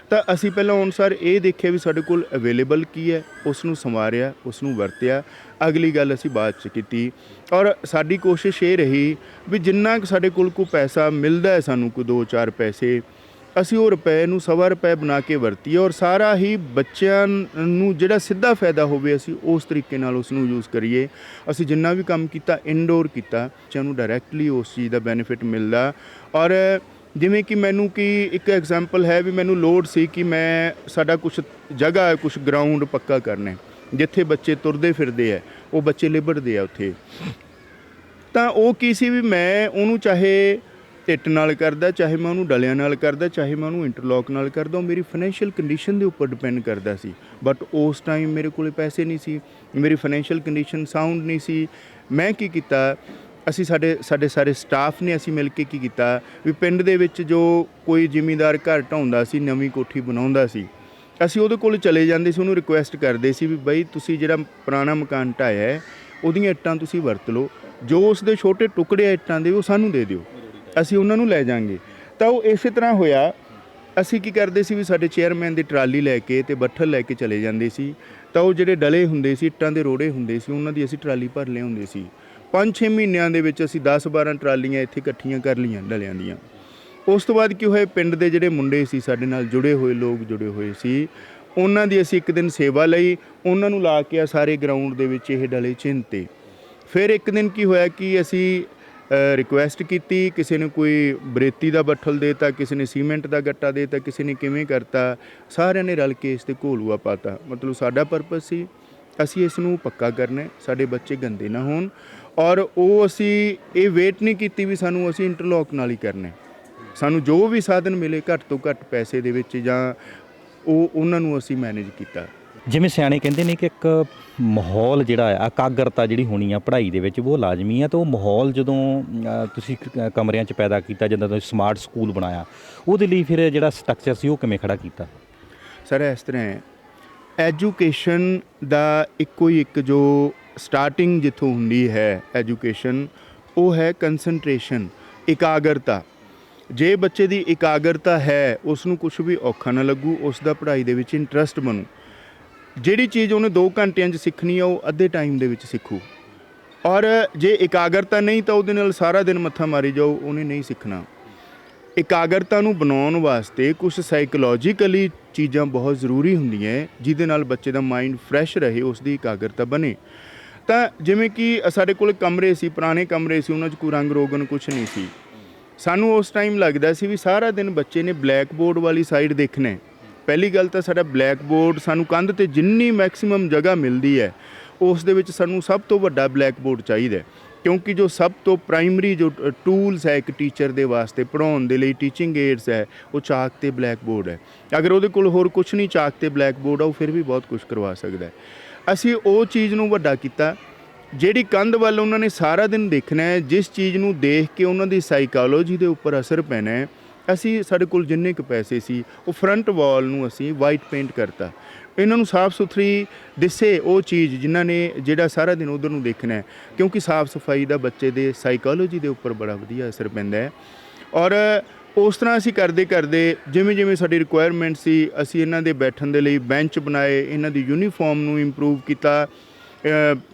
ਤਾਂ ਅਸੀਂ ਪਹਿਲਾਂ ਅਨੁਸਾਰ ਇਹ ਦੇਖਿਆ ਵੀ ਸਾਡੇ ਕੋਲ ਅਵੇਲੇਬਲ ਕੀ ਹੈ, ਉਸ ਨੂੰ ਸੰਵਾਰਿਆ, ਉਸ ਨੂੰ ਵਰਤਿਆ, ਅਗਲੀ ਗੱਲ ਅਸੀਂ ਬਾਅਦ 'ਚ ਕੀਤੀ। ਔਰ ਸਾਡੀ ਕੋਸ਼ਿਸ਼ ਇਹ ਰਹੀ ਵੀ ਜਿੰਨਾ ਕੁ ਸਾਡੇ ਕੋਲ ਕੋਈ ਪੈਸਾ ਮਿਲਦਾ ਹੈ, ਸਾਨੂੰ ਕੋਈ 2-4 ਪੈਸੇ, ਅਸੀਂ ਉਹ ਰੁਪਏ ਨੂੰ ਸਵਾ ਰੁਪਏ ਬਣਾ ਕੇ ਵਰਤੀਏ, ਔਰ ਸਾਰਾ ਹੀ ਬੱਚਿਆਂ ਨੂੰ ਜਿਹੜਾ ਸਿੱਧਾ ਫਾਇਦਾ ਹੋਵੇ ਅਸੀਂ ਉਸ ਤਰੀਕੇ ਨਾਲ ਉਸ ਨੂੰ ਯੂਜ਼ ਕਰੀਏ। ਅਸੀਂ ਜਿੰਨਾ ਵੀ ਕੰਮ ਕੀਤਾ ਇਨਡੋਰ ਕੀਤਾ, ਬੱਚਿਆਂ ਨੂੰ ਡਾਇਰੈਕਟਲੀ ਉਸ ਚੀਜ਼ ਦਾ ਬੈਨੀਫਿਟ ਮਿਲਦਾ। ਔਰ ਜਿਵੇਂ ਕਿ ਮੈਨੂੰ ਇੱਕ ਐਗਜ਼ਾਮਪਲ ਹੈ ਵੀ ਮੈਨੂੰ ਲੋੜ ਸੀ ਕਿ ਸਾਡਾ ਕੁਛ ਜਗ੍ਹਾ ਹੈ, ਕੁਛ ਗਰਾਊਂਡ ਪੱਕਾ ਕਰਨਾ, ਜਿੱਥੇ ਬੱਚੇ ਤੁਰਦੇ ਫਿਰਦੇ ਹੈ, ਉਹ ਬੱਚੇ ਲਿਬੜਦੇ ਆ ਉੱਥੇ। ਤਾਂ ਉਹ ਕੀ ਸੀ ਵੀ ਮੈਂ ਉਹਨੂੰ ਚਾਹੇ ਇੱਟ ਨਾਲ ਕਰਦਾ, ਚਾਹੇ ਮੈਂ ਉਹਨੂੰ ਡਲਿਆਂ ਨਾਲ ਕਰਦਾ, ਚਾਹੇ ਮੈਂ ਉਹਨੂੰ ਇੰਟਰਲੋਕ ਨਾਲ ਕਰਦਾ, ਉਹ ਮੇਰੀ ਫਾਈਨੈਂਸ਼ੀਅਲ ਕੰਡੀਸ਼ਨ ਦੇ ਉੱਪਰ ਡਿਪੈਂਡ ਕਰਦਾ ਸੀ। ਬਟ ਉਸ ਟਾਈਮ ਮੇਰੇ ਕੋਲ ਪੈਸੇ ਨਹੀਂ ਸੀ, ਮੇਰੀ ਫਾਈਨੈਂਸ਼ੀਅਲ ਕੰਡੀਸ਼ਨ ਸਾਊਂਡ ਨਹੀਂ ਸੀ। ਮੈਂ ਕੀ ਕੀਤਾ, ਅਸੀਂ ਸਾਡੇ ਸਾਰੇ ਸਟਾਫ ਨੇ ਅਸੀਂ ਮਿਲ ਕੇ ਕੀ ਕੀਤਾ ਵੀ ਪਿੰਡ ਦੇ ਵਿੱਚ ਜੋ ਕੋਈ ਜ਼ਿਮੀਂਦਾਰ ਘਰ ਢਾਉਂਦਾ ਸੀ, ਨਵੀਂ ਕੋਠੀ ਬਣਾਉਂਦਾ ਸੀ, ਅਸੀਂ ਉਹਦੇ ਕੋਲ ਚਲੇ ਜਾਂਦੇ ਸੀ, ਉਹਨੂੰ ਰਿਕੁਐਸਟ ਕਰਦੇ ਸੀ ਵੀ ਬਈ ਤੁਸੀਂ ਜਿਹੜਾ ਪੁਰਾਣਾ ਮਕਾਨ ਢਾਇਆ ਹੈ ਉਹਦੀਆਂ ਇੱਟਾਂ ਤੁਸੀਂ ਵਰਤ ਲਓ, ਜੋ ਉਸ ਦੇ ਛੋਟੇ ਟੁਕੜੇ ਆ ਇੱਟਾਂ ਦੇ ਉਹ ਸਾਨੂੰ ਦੇ ਦਿਓ, ਅਸੀਂ ਉਹਨਾਂ ਨੂੰ ਲੈ ਜਾਾਂਗੇ। ਤਾਂ ਉਹ ਇਸੇ ਤਰ੍ਹਾਂ ਹੋਇਆ। ਅਸੀਂ ਕੀ ਕਰਦੇ ਸੀ ਵੀ ਸਾਡੇ ਚੇਅਰਮੈਨ ਦੀ ਟਰਾਲੀ ਲੈ ਕੇ ਤੇ ਬੱਠਲ ਲੈ ਕੇ ਚਲੇ ਜਾਂਦੇ ਸੀ, ਤਾਂ ਉਹ ਜਿਹੜੇ ਡਲੇ ਹੁੰਦੇ ਸੀ, ਇੱਟਾਂ ਦੇ ਰੋੜੇ ਹੁੰਦੇ ਸੀ, ਉਹਨਾਂ ਦੀ ਅਸੀਂ ਟਰਾਲੀ ਭਰ ਲਿਆਉਂਦੇ ਸੀ। 5-6 ਮਹੀਨਿਆਂ ਦੇ ਵਿੱਚ ਅਸੀਂ 10-12 ਟਰਾਲੀਆਂ ਇੱਥੇ ਇਕੱਠੀਆਂ ਕਰ ਲਈਆਂ ਡਲਿਆਂ ਦੀਆਂ। ਉਸ ਤੋਂ ਬਾਅਦ ਕੀ ਹੋਇਆ, ਪਿੰਡ ਦੇ ਜਿਹੜੇ ਮੁੰਡੇ ਸੀ ਸਾਡੇ ਨਾਲ ਜੁੜੇ ਹੋਏ ਲੋਕ ਜੁੜੇ ਹੋਏ ਸੀ, ਉਹਨਾਂ ਦੀ ਅਸੀਂ ਇੱਕ ਦਿਨ ਸੇਵਾ ਲਈ, ਉਹਨਾਂ ਨੂੰ ਲਾ ਕੇ ਸਾਰੇ ਗਰਾਊਂਡ ਦੇ ਵਿੱਚ ਇਹ ਡਲੇ ਚਿੰਨਤੇ। ਫਿਰ ਇੱਕ ਦਿਨ ਕੀ ਹੋਇਆ ਕਿ ਅਸੀਂ ਰਿਕੁਐਸਟ ਕੀਤੀ, ਕਿਸੇ ਨੇ ਕੋਈ ਬਰੇਤੀ ਦਾ ਬੱਠਲ ਦੇਤਾ, ਕਿਸੇ ਨੇ ਸੀਮੈਂਟ ਦਾ ਗੱਟਾ ਦੇਤਾ, ਕਿਸੇ ਨੇ ਕਿਵੇਂ ਕਰਤਾ, ਸਾਰਿਆਂ ਨੇ ਰਲ ਕੇ ਇਸ 'ਤੇ ਘੋਲੂਆ ਪਾਤਾ। ਮਤਲਬ ਸਾਡਾ ਪਰਪਸ ਸੀ ਅਸੀਂ ਇਸ ਨੂੰ ਪੱਕਾ ਕਰਨਾ, ਸਾਡੇ ਬੱਚੇ ਗੰਦੇ ਨਾ ਹੋਣ। ਔਰ ਉਹ ਅਸੀਂ ਇਹ ਵੇਟ ਨਹੀਂ ਕੀਤੀ ਵੀ ਸਾਨੂੰ ਅਸੀਂ ਇੰਟਰਲੋਕ ਨਾਲ ਹੀ ਕਰਨਾ, ਸਾਨੂੰ ਜੋ ਵੀ ਸਾਧਨ ਮਿਲੇ ਘੱਟ ਤੋਂ ਘੱਟ ਪੈਸੇ ਦੇ ਵਿੱਚ ਜਾਂ ਉਹਨਾਂ ਨੂੰ ਅਸੀਂ ਮੈਨੇਜ ਕੀਤਾ। ਜਿਵੇਂ ਸਿਆਣੇ ਕਹਿੰਦੇ ਨੇ ਕਿ ਇੱਕ ਮਾਹੌਲ ਜਿਹੜਾ ਹੈ, ਇਕਾਗਰਤਾ ਜਿਹੜੀ ਹੋਣੀ ਆ ਪੜ੍ਹਾਈ ਦੇ ਵਿੱਚ ਉਹ ਲਾਜ਼ਮੀ ਆ। ਤਾਂ ਉਹ ਮਾਹੌਲ ਜਦੋਂ ਤੁਸੀਂ ਕਮਰਿਆਂ 'ਚ ਪੈਦਾ ਕੀਤਾ, ਜਦੋਂ ਤੁਸੀਂ ਸਮਾਰਟ ਸਕੂਲ ਬਣਾਇਆ, ਉਹਦੇ ਲਈ ਫਿਰ ਜਿਹੜਾ ਸਟਰਕਚਰ ਸੀ ਉਹ ਕਿਵੇਂ ਖੜਾ ਕੀਤਾ? ਸਰ ਇਸ ਤਰ੍ਹਾਂ ਹੈ, ਐਜੂਕੇਸ਼ਨ ਦਾ ਇੱਕੋ ਹੀ ਇੱਕ ਜੋ ਸਟਾਰਟਿੰਗ ਜਿੱਥੋਂ ਹੁੰਦੀ ਹੈ ਐਜੂਕੇਸ਼ਨ, ਉਹ ਹੈ ਕੰਸਨਟ੍ਰੇਸ਼ਨ, ਇਕਾਗਰਤਾ। ਜੇ ਬੱਚੇ ਦੀ ਇਕਾਗਰਤਾ ਹੈ, ਉਸ ਨੂੰ ਕੁਛ ਵੀ ਔਖਾ ਨਾ ਲੱਗੂ, ਉਸ ਦਾ ਪੜ੍ਹਾਈ ਦੇ ਵਿੱਚ ਇੰਟਰਸਟ ਬਣੂ। ਜਿਹੜੀ ਚੀਜ਼ ਉਹਨੇ 2 ਘੰਟਿਆਂ 'ਚ ਸਿੱਖਣੀ ਆ ਉਹ ਅੱਧੇ ਟਾਈਮ ਦੇ ਵਿੱਚ ਸਿੱਖੂ। ਔਰ ਜੇ ਇਕਾਗਰਤਾ ਨਹੀਂ ਤਾਂ ਉਹਦੇ ਨਾਲ ਸਾਰਾ ਦਿਨ ਮੱਥਾ ਮਾਰੀ ਜਾਓ, ਉਹਨੇ ਨਹੀਂ ਸਿੱਖਣਾ। ਇਕਾਗਰਤਾ ਨੂੰ ਬਣਾਉਣ ਵਾਸਤੇ ਕੁਛ ਸਾਈਕੋਲੋਜੀਕਲੀ ਚੀਜ਼ਾਂ ਬਹੁਤ ਜ਼ਰੂਰੀ ਹੁੰਦੀਆਂ ਜਿਹਦੇ ਨਾਲ ਬੱਚੇ ਦਾ ਮਾਈਂਡ ਫਰੈਸ਼ ਰਹੇ, ਉਸ ਦੀ ਇਕਾਗਰਤਾ ਬਣੇ। ਤਾਂ ਜਿਵੇਂ ਕਿ ਸਾਡੇ ਕੋਲ ਕਮਰੇ ਸੀ, ਪੁਰਾਣੇ ਕਮਰੇ ਸੀ, ਉਹਨਾਂ 'ਚ ਕੋਈ ਰੰਗ ਰੋਗਨ ਕੁਛ ਨਹੀਂ ਸੀ। ਸਾਨੂੰ ਉਸ ਟਾਈਮ ਲੱਗਦਾ ਸੀ ਵੀ ਸਾਰਾ ਦਿਨ ਬੱਚੇ ਨੇ ਬਲੈਕ ਬੋਰਡ ਵਾਲੀ ਸਾਈਡ ਦੇਖਣਾ। ਪਹਿਲੀ ਗੱਲ ਤਾਂ ਸਾਡਾ ਬਲੈਕ ਬੋਰਡ, ਸਾਨੂੰ ਕੰਧ 'ਤੇ ਜਿੰਨੀ ਮੈਕਸਿਮਮ ਜਗ੍ਹਾ ਮਿਲਦੀ ਹੈ ਉਸ ਦੇ ਵਿੱਚ ਸਾਨੂੰ ਸਭ ਤੋਂ ਵੱਡਾ ਬਲੈਕ ਬੋਰਡ ਚਾਹੀਦਾ, ਕਿਉਂਕਿ ਜੋ ਸਭ ਤੋਂ ਪ੍ਰਾਇਮਰੀ ਜੋ ਟੂਲਸ ਹੈ ਇੱਕ ਟੀਚਰ ਦੇ ਵਾਸਤੇ ਪੜ੍ਹਾਉਣ ਦੇ ਲਈ, ਟੀਚਿੰਗ ਏਡਸ ਹੈ, ਉਹ ਚਾਕ ਤੇ ਬਲੈਕ ਬੋਰਡ ਹੈ। ਅਗਰ ਉਹਦੇ ਕੋਲ ਹੋਰ ਕੁਛ ਨਹੀਂ, ਚਾਕ ਤੇ ਬਲੈਕ ਬੋਰਡ ਆ, ਉਹ ਫਿਰ ਵੀ ਬਹੁਤ ਕੁਛ ਕਰਵਾ ਸਕਦਾ ਹੈ। ਅਸੀਂ ਉਹ ਚੀਜ਼ ਨੂੰ ਵੱਡਾ ਕੀਤਾ, ਜਿਹੜੀ ਕੰਧ ਵੱਲ ਉਹਨਾਂ ਨੇ ਸਾਰਾ ਦਿਨ ਦੇਖਣਾ ਹੈ, ਜਿਸ ਚੀਜ਼ ਨੂੰ ਦੇਖ ਕੇ ਉਹਨਾਂ ਦੀ ਸਾਈਕੋਲੋਜੀ ਦੇ ਉੱਪਰ ਅਸਰ ਪੈਣਾ ਹੈ। ਅਸੀਂ ਸਾਡੇ ਕੋਲ ਜਿੰਨੇ ਕੁ ਪੈਸੇ ਸੀ, ਉਹ ਫਰੰਟ ਵਾਲ ਨੂੰ ਅਸੀਂ ਵਾਈਟ ਪੇਂਟ ਕਰਤਾ, ਇਹਨਾਂ ਨੂੰ ਸਾਫ਼ ਸੁਥਰੀ ਦਿਸੇ ਉਹ ਚੀਜ਼ ਜਿਨ੍ਹਾਂ ਨੇ ਜਿਹੜਾ ਸਾਰਾ ਦਿਨ ਉਧਰ ਨੂੰ ਦੇਖਣਾ ਹੈ, ਕਿਉਂਕਿ ਸਾਫ਼ ਸਫਾਈ ਦਾ ਬੱਚੇ ਦੇ ਸਾਈਕੋਲੋਜੀ ਦੇ ਉੱਪਰ ਬੜਾ ਵਧੀਆ ਅਸਰ ਪੈਂਦਾ ਹੈ। ਔਰ ਉਸ ਤਰ੍ਹਾਂ ਅਸੀਂ ਕਰਦੇ ਕਰਦੇ ਜਿਵੇਂ ਜਿਵੇਂ ਸਾਡੀ ਰਿਕੁਆਇਰਮੈਂਟ ਸੀ, ਅਸੀਂ ਇਹਨਾਂ ਦੇ ਬੈਠਣ ਦੇ ਲਈ ਬੈਂਚ ਬਣਾਏ, ਇਹਨਾਂ ਦੀ ਯੂਨੀਫਾਰਮ ਨੂੰ ਇੰਪਰੂਵ ਕੀਤਾ,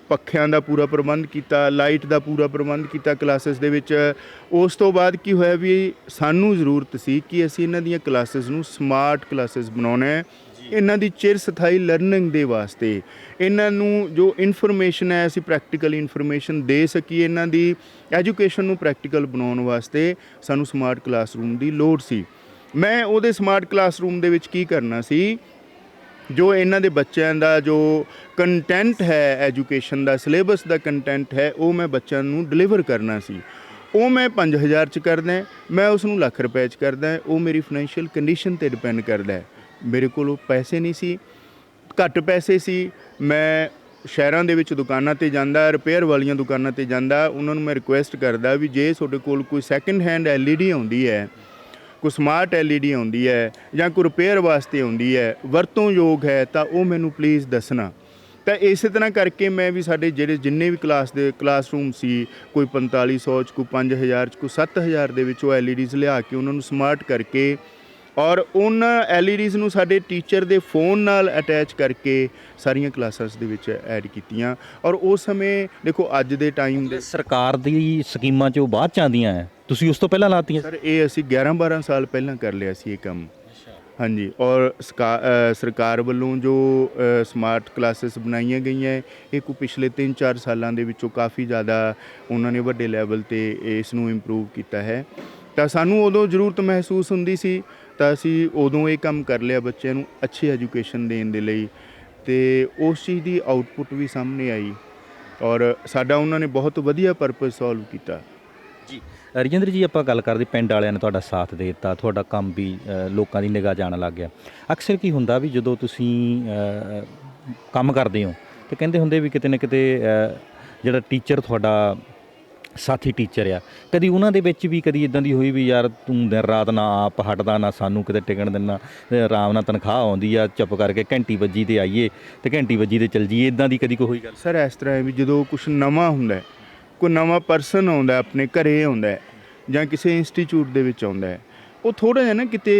ਪੱਖਿਆਂ ਦਾ ਪੂਰਾ ਪ੍ਰਬੰਧ ਕੀਤਾ, ਲਾਈਟ ਦਾ ਪੂਰਾ ਪ੍ਰਬੰਧ ਕੀਤਾ ਕਲਾਸਿਸ ਦੇ ਵਿੱਚ। ਉਸ ਤੋਂ ਬਾਅਦ ਕੀ ਹੋਇਆ ਵੀ ਸਾਨੂੰ ਜ਼ਰੂਰਤ ਸੀ ਕਿ ਅਸੀਂ ਇਹਨਾਂ ਦੀਆਂ ਕਲਾਸਿਸ ਨੂੰ ਸਮਾਰਟ ਕਲਾਸਿਸ ਬਣਾਉਣਾ ਹੈ, ਇਹਨਾਂ ਦੀ ਚਿਰ ਸਥਾਈ ਲਰਨਿੰਗ ਦੇ ਵਾਸਤੇ। ਇਹਨਾਂ ਨੂੰ ਜੋ ਇਨਫੋਰਮੇਸ਼ਨ ਹੈ ਅਸੀਂ ਪ੍ਰੈਕਟੀਕਲ ਇਨਫੋਰਮੇਸ਼ਨ ਦੇ ਸਕੀਏ, ਇਹਨਾਂ ਦੀ ਐਜੂਕੇਸ਼ਨ ਨੂੰ ਪ੍ਰੈਕਟੀਕਲ ਬਣਾਉਣ ਵਾਸਤੇ ਸਾਨੂੰ ਸਮਾਰਟ ਕਲਾਸਰੂਮ ਦੀ ਲੋੜ ਸੀ। ਮੈਂ ਉਹਦੇ ਸਮਾਰਟ ਕਲਾਸਰੂਮ ਦੇ ਵਿੱਚ ਕੀ ਕਰਨਾ ਸੀ, ਜੋ ਇਹਨਾਂ ਦੇ ਬੱਚਿਆਂ ਦਾ ਜੋ ਕੰਟੈਂਟ ਹੈ, ਐਜੂਕੇਸ਼ਨ ਦਾ ਸਿਲੇਬਸ ਦਾ ਕੰਟੈਂਟ ਹੈ, ਉਹ ਮੈਂ ਬੱਚਿਆਂ ਨੂੰ ਡਿਲੀਵਰ ਕਰਨਾ ਸੀ। ਉਹ ਮੈਂ 5000 'ਚ ਕਰਦਾ, ਮੈਂ ਉਸ ਨੂੰ ਲੱਖ ਰੁਪਏ 'ਚ ਕਰਦਾ। ਉਹ ਮੇਰੀ ਫਾਈਨੈਂਸ਼ੀਅਲ ਕੰਡੀਸ਼ਨ 'ਤੇ ਡਿਪੈਂਡ ਕਰਦਾ ਹੈ। ਮੇਰੇ ਕੋਲ ਪੈਸੇ ਨਹੀਂ ਸੀ, ਘੱਟ ਪੈਸੇ ਸੀ। ਮੈਂ ਸ਼ਹਿਰਾਂ ਦੇ ਵਿੱਚ ਦੁਕਾਨਾਂ 'ਤੇ ਜਾਂਦਾ, ਰਿਪੇਅਰ ਵਾਲੀਆਂ ਦੁਕਾਨਾਂ 'ਤੇ ਜਾਂਦਾ, ਉਹਨਾਂ ਨੂੰ ਮੈਂ ਰਿਕੁਐਸਟ ਕਰਦਾ ਵੀ ਜੇ ਤੁਹਾਡੇ ਕੋਲ ਕੋਈ ਸੈਕਿੰਡ ਹੈਂਡ LED ਆਉਂਦੀ ਹੈ, ਕੋਈ ਸਮਾਰਟ LED ਆਉਂਦੀ ਹੈ ਜਾਂ ਕੋਈ ਰਿਪੇਅਰ ਵਾਸਤੇ ਆਉਂਦੀ ਹੈ, ਵਰਤੋਂਯੋਗ ਹੈ, ਤਾਂ ਉਹ ਮੈਨੂੰ ਪਲੀਜ਼ ਦੱਸਣਾ। ਤਾਂ ਇਸੇ ਤਰ੍ਹਾਂ ਕਰਕੇ ਮੈਂ ਵੀ ਸਾਡੇ ਜਿਹੜੇ ਜਿੰਨੇ ਵੀ ਕਲਾਸਰੂਮ ਸੀ, ਕੋਈ 4500 'ਚ, ਕੋਈ 5000 'ਚ, ਕੋਈ 7000 ਦੇ ਵਿੱਚ ਉਹ LEDs ਲਿਆ ਕੇ ਉਹਨਾਂ ਨੂੰ ਸਮਾਰਟ ਕਰਕੇ ਔਰ ਉਹਨਾਂ LEDs ਨੂੰ ਸਾਡੇ ਟੀਚਰ ਦੇ ਫੋਨ ਨਾਲ ਅਟੈਚ ਕਰਕੇ ਸਾਰੀਆਂ ਕਲਾਸਾਂ ਦੇ ਵਿੱਚ ਐਡ ਕੀਤੀਆਂ। ਔਰ ਉਸ ਸਮੇਂ ਦੇਖੋ ਅੱਜ ਦੇ ਟਾਈਮ ਦੇ ਸਰਕਾਰ ਦੀ ਸਕੀਮਾਂ 'ਚ ਉਹ ਬਾਅਦ 'ਚ ਆਉਂਦੀਆਂ ਹੈ, ਤੁਸੀਂ ਉਸ ਤੋਂ ਪਹਿਲਾਂ ਲਾਤੀਆਂ? ਸਰ ਇਹ ਅਸੀਂ 11-12 ਸਾਲ ਪਹਿਲਾਂ ਕਰ ਲਿਆ ਸੀ ਇਹ ਕੰਮ। ਹਾਂਜੀ, ਔਰ ਸਰਕਾਰ ਵੱਲੋਂ ਜੋ ਸਮਾਰਟ ਕਲਾਸਿਸ ਬਣਾਈਆਂ ਗਈਆਂ, ਇਹ ਕੋਈ ਪਿਛਲੇ 3-4 ਸਾਲਾਂ ਦੇ ਵਿੱਚੋਂ ਕਾਫੀ ਜ਼ਿਆਦਾ ਉਹਨਾਂ ਨੇ ਵੱਡੇ ਲੈਵਲ 'ਤੇ ਇਸ ਨੂੰ ਇੰਪਰੂਵ ਕੀਤਾ ਹੈ। ਤਾਂ ਸਾਨੂੰ ਉਦੋਂ ਜ਼ਰੂਰਤ ਮਹਿਸੂਸ ਹੁੰਦੀ ਸੀ, ਤਾਂ ਅਸੀਂ ਉਦੋਂ ਇਹ ਕੰਮ ਕਰ ਲਿਆ ਬੱਚਿਆਂ ਨੂੰ ਅੱਛੀ ਐਜੂਕੇਸ਼ਨ ਦੇਣ ਦੇ ਲਈ, ਅਤੇ ਉਸ ਚੀਜ਼ ਦੀ ਆਊਟਪੁੱਟ ਵੀ ਸਾਹਮਣੇ ਆਈ ਔਰ ਸਾਡਾ ਉਹਨਾਂ ਨੇ ਬਹੁਤ ਵਧੀਆ ਪਰਪਸ ਸੋਲਵ ਕੀਤਾ। ਜੀ ਰਜਿੰਦਰ ਜੀ, ਆਪਾਂ ਗੱਲ ਕਰਦੇ ਪਿੰਡ ਵਾਲਿਆਂ ਨੇ ਤੁਹਾਡਾ ਸਾਥ ਦੇ ਦਿੱਤਾ, ਤੁਹਾਡਾ ਕੰਮ ਵੀ ਲੋਕਾਂ ਦੀ ਨਿਗਾਹ ਜਾਣ ਲੱਗ ਗਿਆ। ਅਕਸਰ ਕੀ ਹੁੰਦਾ ਵੀ ਜਦੋਂ ਤੁਸੀਂ ਕੰਮ ਕਰਦੇ ਹੋ ਤਾਂ ਕਹਿੰਦੇ ਹੁੰਦੇ ਵੀ ਕਿਤੇ ਨਾ ਕਿਤੇ ਜਿਹੜਾ ਟੀਚਰ ਤੁਹਾਡਾ ਸਾਥੀ ਟੀਚਰ ਆ, ਕਦੀ ਉਹਨਾਂ ਦੇ ਵਿੱਚ ਵੀ ਕਦੀ ਇਦਾਂ ਦੀ ਹੋਈ ਵੀ ਯਾਰ ਤੂੰ ਦਿਨ ਰਾਤ ਨਾ ਆਪ ਹਟਦਾ, ਨਾ ਸਾਨੂੰ ਕਿਤੇ ਟਿਕਣ ਦਿੰਦਾ, ਆਰਾਮ ਨਾਲ ਤਨਖਾਹ ਆਉਂਦੀ ਆ, ਚੁੱਪ ਕਰਕੇ ਘੰਟੀ ਵੱਜੀ ਤੇ ਆਈਏ ਤੇ ਘੰਟੀ ਵੱਜੀ ਤੇ ਚਲ ਜੀਏ, ਇਦਾਂ ਦੀ ਕਦੀ ਕੋਈ ਹੋਈ ਗੱਲ? ਸਰ ਇਸ ਤਰ੍ਹਾਂ ਹੈ ਵੀ ਜਦੋਂ ਕੁਝ ਨਵਾਂ ਹੁੰਦਾ ਹੈ, ਕੋਈ ਨਵਾਂ ਪਰਸਨ ਆਉਂਦਾ ਆਪਣੇ ਘਰੇ ਆਉਂਦਾ ਹੈ ਜਾਂ ਕਿਸੇ ਇੰਸਟੀਚਿਊਟ ਦੇ ਵਿੱਚ ਆਉਂਦਾ ਹੈ, ਉਹ ਥੋੜ੍ਹਾ ਜਿਹਾ ਨਾ ਕਿਤੇ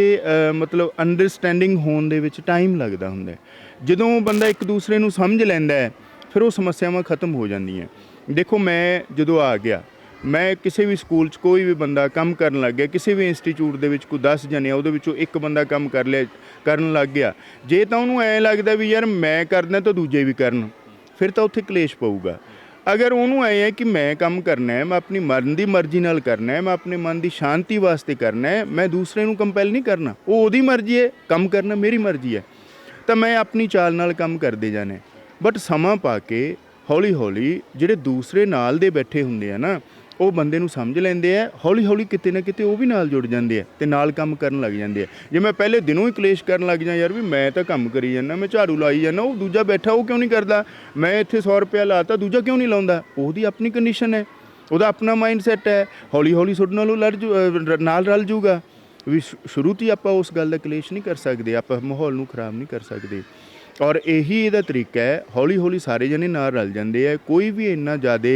ਮਤਲਬ ਅੰਡਰਸਟੈਂਡਿੰਗ ਹੋਣ ਦੇ ਵਿੱਚ ਟਾਈਮ ਲੱਗਦਾ ਹੁੰਦਾ ਹੈ। ਜਦੋਂ ਬੰਦਾ ਇੱਕ ਦੂਸਰੇ ਨੂੰ ਸਮਝ ਲੈਂਦਾ ਹੈ ਫਿਰ ਉਹ ਸਮੱਸਿਆਵਾਂ ਖਤਮ ਹੋ ਜਾਂਦੀਆਂ। ਦੇਖੋ ਮੈਂ ਜਦੋਂ ਆ ਗਿਆ, ਮੈਂ ਕਿਸੇ ਵੀ ਸਕੂਲ 'ਚ ਕੋਈ ਵੀ ਬੰਦਾ ਕੰਮ ਕਰਨ ਲੱਗ ਗਿਆ, ਕਿਸੇ ਵੀ ਇੰਸਟੀਚਿਊਟ ਦੇ ਵਿੱਚ ਕੋਈ 10 ਜਣੇ ਆ, ਉਹਦੇ ਵਿੱਚੋਂ ਇੱਕ ਬੰਦਾ ਕੰਮ ਕਰਨ ਲੱਗ ਗਿਆ, ਜੇ ਤਾਂ ਉਹਨੂੰ ਐਂ ਲੱਗਦਾ ਵੀ ਯਾਰ ਮੈਂ ਕਰਦਾ ਤਾਂ ਦੂਜੇ ਵੀ ਕਰਨ, ਫਿਰ ਤਾਂ ਉੱਥੇ ਕਲੇਸ਼ ਪਊਗਾ। ਅਗਰ ਉਹਨੂੰ ਐਂ ਹੈ ਕਿ ਮੈਂ ਕੰਮ ਕਰਨਾ ਹੈ, ਮੈਂ ਆਪਣੀ ਮਨ ਦੀ ਮਰਜ਼ੀ ਨਾਲ ਕਰਨਾ ਹੈ, ਮੈਂ ਆਪਣੇ ਮਨ ਦੀ ਸ਼ਾਂਤੀ ਵਾਸਤੇ ਕਰਨਾ ਹੈ, ਮੈਂ ਦੂਸਰੇ ਨੂੰ ਕੰਪੈਲ ਨਹੀਂ ਕਰਨਾ, ਉਹ ਉਹਦੀ ਮਰਜ਼ੀ ਹੈ, ਕੰਮ ਕਰਨਾ ਮੇਰੀ ਮਰਜ਼ੀ ਹੈ, ਤਾਂ ਮੈਂ ਆਪਣੀ ਚਾਲ ਨਾਲ ਕੰਮ ਕਰਦੇ ਜਾਣਾ। ਬਟ ਸਮਾਂ ਪਾ ਕੇ ਹੌਲੀ ਹੌਲੀ ਜਿਹੜੇ ਦੂਸਰੇ ਨਾਲ ਦੇ ਬੈਠੇ ਹੁੰਦੇ ਆ ਨਾ, ਉਹ ਬੰਦੇ ਨੂੰ ਸਮਝ ਲੈਂਦੇ ਆ, ਹੌਲੀ ਹੌਲੀ ਕਿਤੇ ਨਾ ਕਿਤੇ ਉਹ ਵੀ ਨਾਲ ਜੁੜ ਜਾਂਦੇ ਆ ਤੇ ਨਾਲ ਕੰਮ ਕਰਨ ਲੱਗ ਜਾਂਦੇ ਆ। ਜੇ ਮੈਂ ਪਹਿਲੇ ਦਿਨੋਂ ਹੀ ਕਲੇਸ਼ ਕਰਨ ਲੱਗ ਜਾਂ ਯਾਰ ਵੀ ਮੈਂ ਤਾਂ ਕੰਮ ਕਰੀ ਜਾਂਦਾ, ਮੈਂ ਝਾੜੂ ਲਾਈ ਜਾਂਦਾ, ਉਹ ਦੂਜਾ ਬੈਠਾ ਉਹ ਕਿਉਂ ਨਹੀਂ ਕਰਦਾ, ਮੈਂ ਇੱਥੇ 100 ਰੁਪਇਆ ਲਾਤਾ ਦੂਜਾ ਕਿਉਂ ਨਹੀਂ ਲਾਉਂਦਾ, ਉਹਦੀ ਆਪਣੀ ਕੰਡੀਸ਼ਨ ਹੈ, ਉਹਦਾ ਆਪਣਾ ਮਾਈਂਡ ਸੈੱਟ ਹੈ, ਹੌਲੀ ਹੌਲੀ ਤੁਹਾਡੇ ਨਾਲ ਉਹ ਨਾਲ ਰਲ ਜੂਗਾ। ਵੀ ਸ਼ੁਰੂ ਤੋਂ ਹੀ ਆਪਾਂ ਉਸ ਗੱਲ ਦਾ ਕਲੇਸ਼ ਨਹੀਂ ਕਰ ਸਕਦੇ, ਆਪਾਂ ਮਾਹੌਲ ਨੂੰ ਖਰਾਬ ਨਹੀਂ ਕਰ ਸਕਦੇ। ਔਰ ਇਹੀ ਇਹਦਾ ਤਰੀਕਾ ਹੈ, ਹੌਲੀ ਹੌਲੀ ਸਾਰੇ ਜਣੇ ਨਾਲ ਰਲ ਜਾਂਦੇ ਆ। ਕੋਈ ਵੀ ਇੰਨਾ ਜ਼ਿਆਦਾ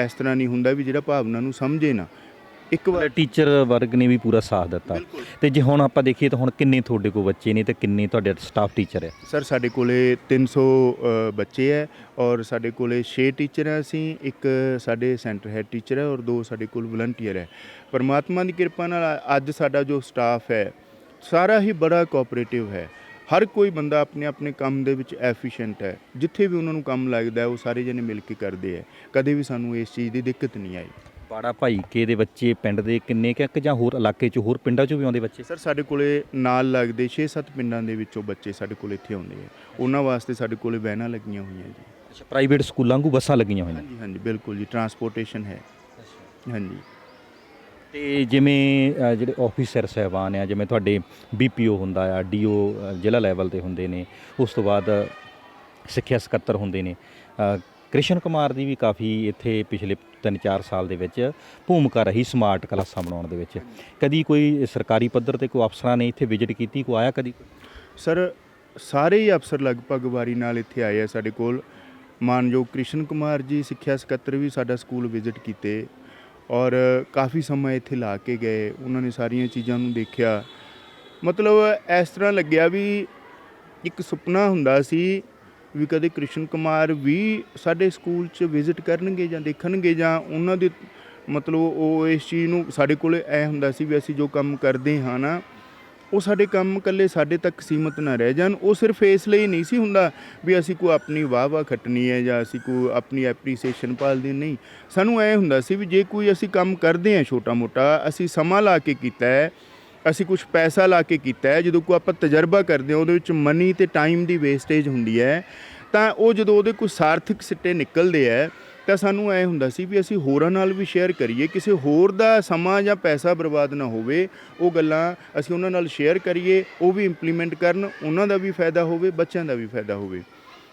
ਇਸ ਤਰ੍ਹਾਂ ਨਹੀਂ ਹੁੰਦਾ ਵੀ ਜਿਹੜਾ ਭਾਵਨਾ ਨੂੰ ਸਮਝੇ ਨਾ। ਇੱਕ ਵਾਰ ਟੀਚਰ ਵਰਗ ਨੇ ਵੀ ਪੂਰਾ ਸਾਥ ਦਿੱਤਾ। ਤੇ ਜੇ ਹੁਣ ਆਪਾਂ ਦੇਖੀਏ ਤਾਂ ਹੁਣ ਕਿੰਨੇ ਤੁਹਾਡੇ ਕੋਲ ਬੱਚੇ ਨੇ ਤੇ ਕਿੰਨੇ ਤੁਹਾਡੇ ਸਟਾਫ ਟੀਚਰ ਹੈ? ਸਰ ਸਾਡੇ ਕੋਲੇ 300 ਬੱਚੇ ਹੈ ਔਰ ਸਾਡੇ ਕੋਲੇ 6 ਟੀਚਰ ਹੈ ਅਸੀਂ, ਇੱਕ ਸਾਡੇ ਸੈਂਟਰ ਹੈਡ ਟੀਚਰ ਹੈ ਔਰ 2 ਸਾਡੇ ਕੋਲ ਵਲੰਟੀਅਰ ਹੈ। ਪਰਮਾਤਮਾ ਦੀ ਕਿਰਪਾ ਨਾਲ ਅੱਜ ਸਾਡਾ ਜੋ ਸਟਾਫ ਹੈ ਸਾਰਾ ਹੀ ਬੜਾ ਕੋਆਪਰੇਟਿਵ ਹੈ। ਹਰ ਕੋਈ ਬੰਦਾ ਆਪਣੇ ਆਪਣੇ ਕੰਮ ਦੇ ਵਿੱਚ ਐਫੀਸ਼ੀਐਂਟ ਹੈ। ਜਿੱਥੇ ਵੀ ਉਹਨਾਂ ਨੂੰ ਕੰਮ ਲੱਗਦਾ ਉਹ ਸਾਰੇ ਜਣੇ ਮਿਲ ਕੇ ਕਰਦੇ ਹੈ। ਕਦੇ ਵੀ ਸਾਨੂੰ ਇਸ ਚੀਜ਼ ਦੀ ਦਿੱਕਤ ਨਹੀਂ ਆਈ। ਬਾੜਾ ਭਾਈਕੇ ਦੇ ਬੱਚੇ ਪਿੰਡ ਦੇ ਕਿੰਨੇ ਕੁ ਜਾਂ ਹੋਰ ਇਲਾਕੇ 'ਚ ਹੋਰ ਪਿੰਡਾਂ 'ਚੋਂ ਵੀ ਆਉਂਦੇ ਬੱਚੇ? ਸਰ ਸਾਡੇ ਕੋਲੇ ਨਾਲ ਲੱਗਦੇ 6-7 ਪਿੰਡਾਂ ਦੇ ਵਿੱਚੋਂ ਬੱਚੇ ਸਾਡੇ ਕੋਲ ਇੱਥੇ ਆਉਂਦੇ ਆ। ਉਹਨਾਂ ਵਾਸਤੇ ਸਾਡੇ ਕੋਲੇ ਵੈਨਾਂ ਲੱਗੀਆਂ ਹੋਈਆਂ ਜੀ। ਅੱਛਾ, ਪ੍ਰਾਈਵੇਟ ਸਕੂਲਾਂ ਵਾਂਗੂ ਬੱਸਾਂ ਲੱਗੀਆਂ ਹੋਈਆਂ? ਹਾਂਜੀ ਹਾਂਜੀ ਬਿਲਕੁਲ ਜੀ, ਟਰਾਂਸਪੋਰਟੇਸ਼ਨ ਹੈ। ਹਾਂਜੀ। ਤੇ ਜਿਵੇਂ ਜਿਹੜੇ ਆਫੀਸਰ ਸਾਹਿਬਾਨ ਆ, ਜਿਵੇਂ ਤੁਹਾਡੇ BPO ਹੁੰਦਾ ਆ, DO ਜ਼ਿਲ੍ਹਾ ਲੈਵਲ 'ਤੇ ਹੁੰਦੇ ਨੇ, ਉਸ ਤੋਂ ਬਾਅਦ ਸਿੱਖਿਆ ਸਕੱਤਰ ਹੁੰਦੇ ਨੇ, ਕ੍ਰਿਸ਼ਨ ਕੁਮਾਰ ਦੀ ਵੀ ਕਾਫੀ ਇੱਥੇ ਪਿਛਲੇ 3-4 ਸਾਲ ਦੇ ਵਿੱਚ ਭੂਮਿਕਾ ਰਹੀ ਸਮਾਰਟ ਕਲਾਸਾਂ ਬਣਾਉਣ ਦੇ ਵਿੱਚ। ਕਦੀ ਕੋਈ ਸਰਕਾਰੀ ਪੱਧਰ 'ਤੇ ਕੋਈ ਅਫਸਰਾਂ ਨੇ ਇੱਥੇ ਵਿਜ਼ਿਟ ਕੀਤੀ, ਕੋਈ ਆਇਆ ਕਦੀ? ਸਰ ਸਾਰੇ ਹੀ ਅਫਸਰ ਲਗਭਗ ਵਾਰੀ ਨਾਲ ਇੱਥੇ ਆਏ ਆ ਸਾਡੇ ਕੋਲ। ਮਾਨਯੋਗ ਕ੍ਰਿਸ਼ਨ ਕੁਮਾਰ ਜੀ ਸਿੱਖਿਆ ਸਕੱਤਰ ਵੀ ਸਾਡਾ ਸਕੂਲ ਵਿਜ਼ਿਟ ਕੀਤੇ ਔਰ ਕਾਫੀ ਸਮਾਂ ਇੱਥੇ ਲਾ ਕੇ ਗਏ। ਉਹਨਾਂ ਨੇ ਸਾਰੀਆਂ ਚੀਜ਼ਾਂ ਨੂੰ ਦੇਖਿਆ। ਮਤਲਬ ਇਸ ਤਰ੍ਹਾਂ ਲੱਗਿਆ ਵੀ ਇੱਕ ਸੁਪਨਾ ਹੁੰਦਾ ਸੀ ਵੀ ਕਦੇ ਕ੍ਰਿਸ਼ਨ ਕੁਮਾਰ ਵੀ ਸਾਡੇ ਸਕੂਲ 'ਚ ਵਿਜ਼ਿਟ ਕਰਨਗੇ ਜਾਂ ਦੇਖਣਗੇ, ਜਾਂ ਉਹਨਾਂ ਦੇ ਮਤਲਬ ਉਹ ਇਸ ਚੀਜ਼ ਨੂੰ ਸਾਡੇ ਕੋਲ ਐ ਹੁੰਦਾ ਸੀ ਵੀ ਅਸੀਂ ਜੋ ਕੰਮ ਕਰਦੇ ਹਾਂ ਨਾ ਉਹ ਸਾਡੇ ਕੰਮ ਇਕੱਲੇ ਸਾਡੇ ਤੱਕ ਸੀਮਤ ਨਾ ਰਹਿ ਜਾਣ। ਉਹ ਸਿਰਫ ਇਸ ਲਈ ਨਹੀਂ ਸੀ ਹੁੰਦਾ ਵੀ ਅਸੀਂ ਕੋਈ ਆਪਣੀ ਵਾਹ ਖੱਟਣੀ ਹੈ ਜਾਂ ਅਸੀਂ ਕੋਈ ਆਪਣੀ ਐਪਰੀਸੀਏਸ਼ਨ ਭਾਲਦੇ, ਨਹੀਂ। ਸਾਨੂੰ ਐ ਹੁੰਦਾ ਸੀ ਵੀ ਜੇ ਕੋਈ ਅਸੀਂ ਕੰਮ ਕਰਦੇ ਹਾਂ ਛੋਟਾ ਮੋਟਾ, ਅਸੀਂ ਸਮਾਂ ਲਾ ਕੇ ਕੀਤਾ ਹੈ, ਅਸੀਂ ਕੁਛ ਪੈਸਾ ਲਾ ਕੇ ਕੀਤਾ ਹੈ, ਜਦੋਂ ਕੋਈ ਆਪਾਂ ਤਜਰਬਾ ਕਰਦੇ ਹਾਂ ਉਹਦੇ ਵਿੱਚ ਮਨੀ ਅਤੇ ਟਾਈਮ ਦੀ ਵੇਸਟੇਜ ਹੁੰਦੀ ਹੈ, ਤਾਂ ਉਹ ਜਦੋਂ ਉਹਦੇ ਕੋਈ ਸਾਰਥਕ ਸਿੱਟੇ ਨਿਕਲਦੇ ਹੈ ਤਾਂ ਸਾਨੂੰ ਐ ਹੁੰਦਾ ਸੀ ਵੀ ਅਸੀਂ ਹੋਰਾਂ ਨਾਲ ਵੀ ਸ਼ੇਅਰ ਕਰੀਏ, ਕਿਸੇ ਹੋਰ ਦਾ ਸਮਾਂ ਜਾਂ ਪੈਸਾ ਬਰਬਾਦ ਨਾ ਹੋਵੇ, ਉਹ ਗੱਲਾਂ ਅਸੀਂ ਉਹਨਾਂ ਨਾਲ ਸ਼ੇਅਰ ਕਰੀਏ, ਉਹ ਵੀ ਇੰਪਲੀਮੈਂਟ ਕਰਨ, ਉਹਨਾਂ ਦਾ ਵੀ ਫਾਇਦਾ ਹੋਵੇ, ਬੱਚਿਆਂ ਦਾ ਵੀ ਫਾਇਦਾ ਹੋਵੇ।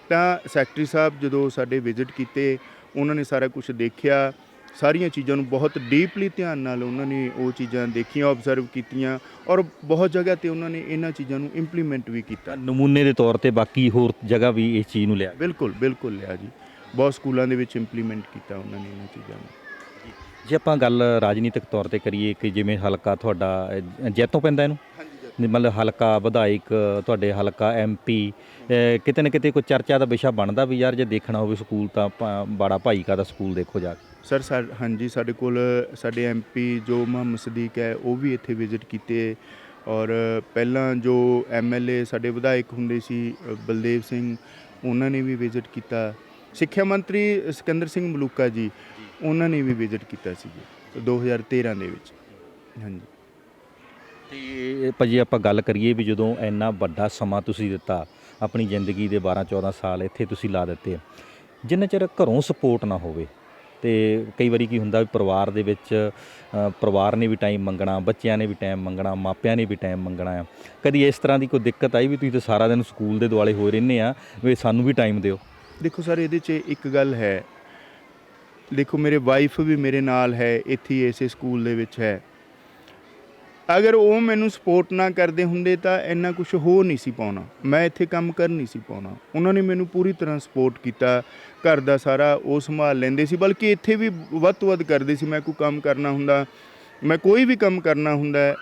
ਤਾਂ ਸੈਕਟਰੀ ਸਾਹਿਬ ਜਦੋਂ ਸਾਡੇ ਵਿਜ਼ਿਟ ਕੀਤੇ, ਉਹਨਾਂ ਨੇ ਸਾਰਾ ਕੁਝ ਦੇਖਿਆ, ਸਾਰੀਆਂ ਚੀਜ਼ਾਂ ਨੂੰ ਬਹੁਤ ਡੀਪਲੀ ਧਿਆਨ ਨਾਲ ਉਹਨਾਂ ਨੇ ਉਹ ਚੀਜ਼ਾਂ ਦੇਖੀਆਂ, ਓਬਜ਼ਰਵ ਕੀਤੀਆਂ ਔਰ ਬਹੁਤ ਜਗ੍ਹਾ 'ਤੇ ਉਹਨਾਂ ਨੇ ਇਹਨਾਂ ਚੀਜ਼ਾਂ ਨੂੰ ਇੰਪਲੀਮੈਂਟ ਵੀ ਕੀਤਾ। ਨਮੂਨੇ ਦੇ ਤੌਰ 'ਤੇ ਬਾਕੀ ਹੋਰ ਜਗ੍ਹਾ ਵੀ ਇਸ ਚੀਜ਼ ਨੂੰ ਲਿਆ? ਬਿਲਕੁਲ ਬਿਲਕੁਲ ਲਿਆ ਜੀ, ਬਹੁਤ ਸਕੂਲਾਂ ਦੇ ਵਿੱਚ ਇੰਪਲੀਮੈਂਟ ਕੀਤਾ ਉਹਨਾਂ ਨੇ ਇਹਨਾਂ ਚੀਜ਼ਾਂ ਨੂੰ। ਜੇ ਆਪਾਂ ਗੱਲ ਰਾਜਨੀਤਿਕ ਤੌਰ 'ਤੇ ਕਰੀਏ ਕਿ ਜਿਵੇਂ ਹਲਕਾ ਤੁਹਾਡਾ ਜੈਤੋਂ ਪੈਂਦਾ ਇਹਨੂੰ, ਮਤਲਬ ਹਲਕਾ ਵਿਧਾਇਕ ਤੁਹਾਡੇ, ਹਲਕਾ MP, ਕਿਤੇ ਨਾ ਕਿਤੇ ਕੋਈ ਚਰਚਾ ਦਾ ਵਿਸ਼ਾ ਬਣਦਾ ਵੀ ਯਾਰ ਜੇ ਦੇਖਣਾ ਹੋਵੇ ਸਕੂਲ ਤਾਂ ਬਾੜਾ ਭਾਈਕਾ ਦਾ ਸਕੂਲ ਦੇਖੋ ਜਾ ਕੇ? ਸਰ ਹਾਂਜੀ, ਸਾਡੇ ਕੋਲ ਸਾਡੇ MP ਜੋ ਮੁਹੰਮਦ ਸਦੀਕ ਹੈ ਉਹ ਵੀ ਇੱਥੇ ਵਿਜ਼ਿਟ ਕੀਤੇ ਔਰ ਪਹਿਲਾਂ ਜੋ MLA ਸਾਡੇ ਵਿਧਾਇਕ ਹੁੰਦੇ ਸੀ ਬਲਦੇਵ ਸਿੰਘ, ਉਹਨਾਂ ਨੇ ਵੀ ਵਿਜ਼ਿਟ ਕੀਤਾ। ਸਿੱਖਿਆ ਮੰਤਰੀ ਸਿਕੰਦਰ ਸਿੰਘ ਮਲੂਕਾ ਜੀ, ਉਹਨਾਂ ਨੇ ਵੀ ਵਿਜ਼ਿਟ ਕੀਤਾ ਸੀ ਜੀ 2013 ਦੇ ਵਿੱਚ। ਹਾਂਜੀ। ਤੇ ਭਾਜੀ ਆਪਾਂ ਗੱਲ ਕਰੀਏ ਵੀ ਜਦੋਂ ਇੰਨਾ ਵੱਡਾ ਸਮਾਂ ਤੁਸੀਂ ਦਿੱਤਾ, ਆਪਣੀ ਜ਼ਿੰਦਗੀ ਦੇ 12-14 ਸਾਲ ਇੱਥੇ ਤੁਸੀਂ ਲਾ ਦਿੱਤੇ, ਜਿੰਨਾ ਚਿਰ ਘਰੋਂ ਸਪੋਰਟ ਨਾ ਹੋਵੇ, ਤੇ ਕਈ ਵਾਰੀ ਕੀ ਹੁੰਦਾ ਵੀ ਪਰਿਵਾਰ ਦੇ ਵਿੱਚ ਪਰਿਵਾਰ ਨੇ ਵੀ ਟਾਈਮ ਮੰਗਣਾ, ਬੱਚਿਆਂ ਨੇ ਵੀ ਟਾਈਮ ਮੰਗਣਾ, ਮਾਪਿਆਂ ਨੇ ਵੀ ਟਾਈਮ ਮੰਗਣਾ ਆ, ਕਦੀ ਇਸ ਤਰ੍ਹਾਂ ਦੀ ਕੋਈ ਦਿੱਕਤ ਆਈ ਵੀ ਤੁਸੀਂ ਤਾਂ ਸਾਰਾ ਦਿਨ ਸਕੂਲ ਦੇ ਦੁਆਲੇ ਹੋਏ ਰਹਿੰਦੇ ਆ ਵੀ ਸਾਨੂੰ ਵੀ ਟਾਈਮ ਦਿਓ? ਦੇਖੋ ਸਰ, ਇਹਦੇ 'ਚ ਇੱਕ ਗੱਲ ਹੈ, ਦੇਖੋ ਮੇਰੇ ਵਾਈਫ ਵੀ ਮੇਰੇ ਨਾਲ ਹੈ, ਇੱਥੇ ਹੀ ਇਸੇ ਸਕੂਲ ਦੇ ਵਿੱਚ ਹੈ। ਅਗਰ ਉਹ ਮੈਨੂੰ ਸਪੋਰਟ ਨਾ ਕਰਦੇ ਹੁੰਦੇ ਤਾਂ ਇੰਨਾ ਕੁਝ ਹੋ ਨਹੀਂ ਸੀ ਪਾਉਣਾ, ਮੈਂ ਇੱਥੇ ਕੰਮ ਕਰ ਨਹੀਂ ਸੀ ਪਾਉਣਾ। ਉਹਨਾਂ ਨੇ ਮੈਨੂੰ ਪੂਰੀ ਤਰ੍ਹਾਂ ਸਪੋਰਟ ਕੀਤਾ, ਘਰ ਦਾ ਸਾਰਾ ਉਹ ਸੰਭਾਲ ਲੈਂਦੇ ਸੀ, ਬਲਕਿ ਇੱਥੇ ਵੀ ਵੱਧ ਤੋਂ ਵੱਧ ਕਰਦੇ ਸੀ। ਮੈਂ ਕੋਈ ਕੰਮ ਕਰਨਾ ਹੁੰਦਾ, ਮੈਂ ਕੋਈ ਵੀ ਕੰਮ ਕਰਨਾ ਹੁੰਦਾ,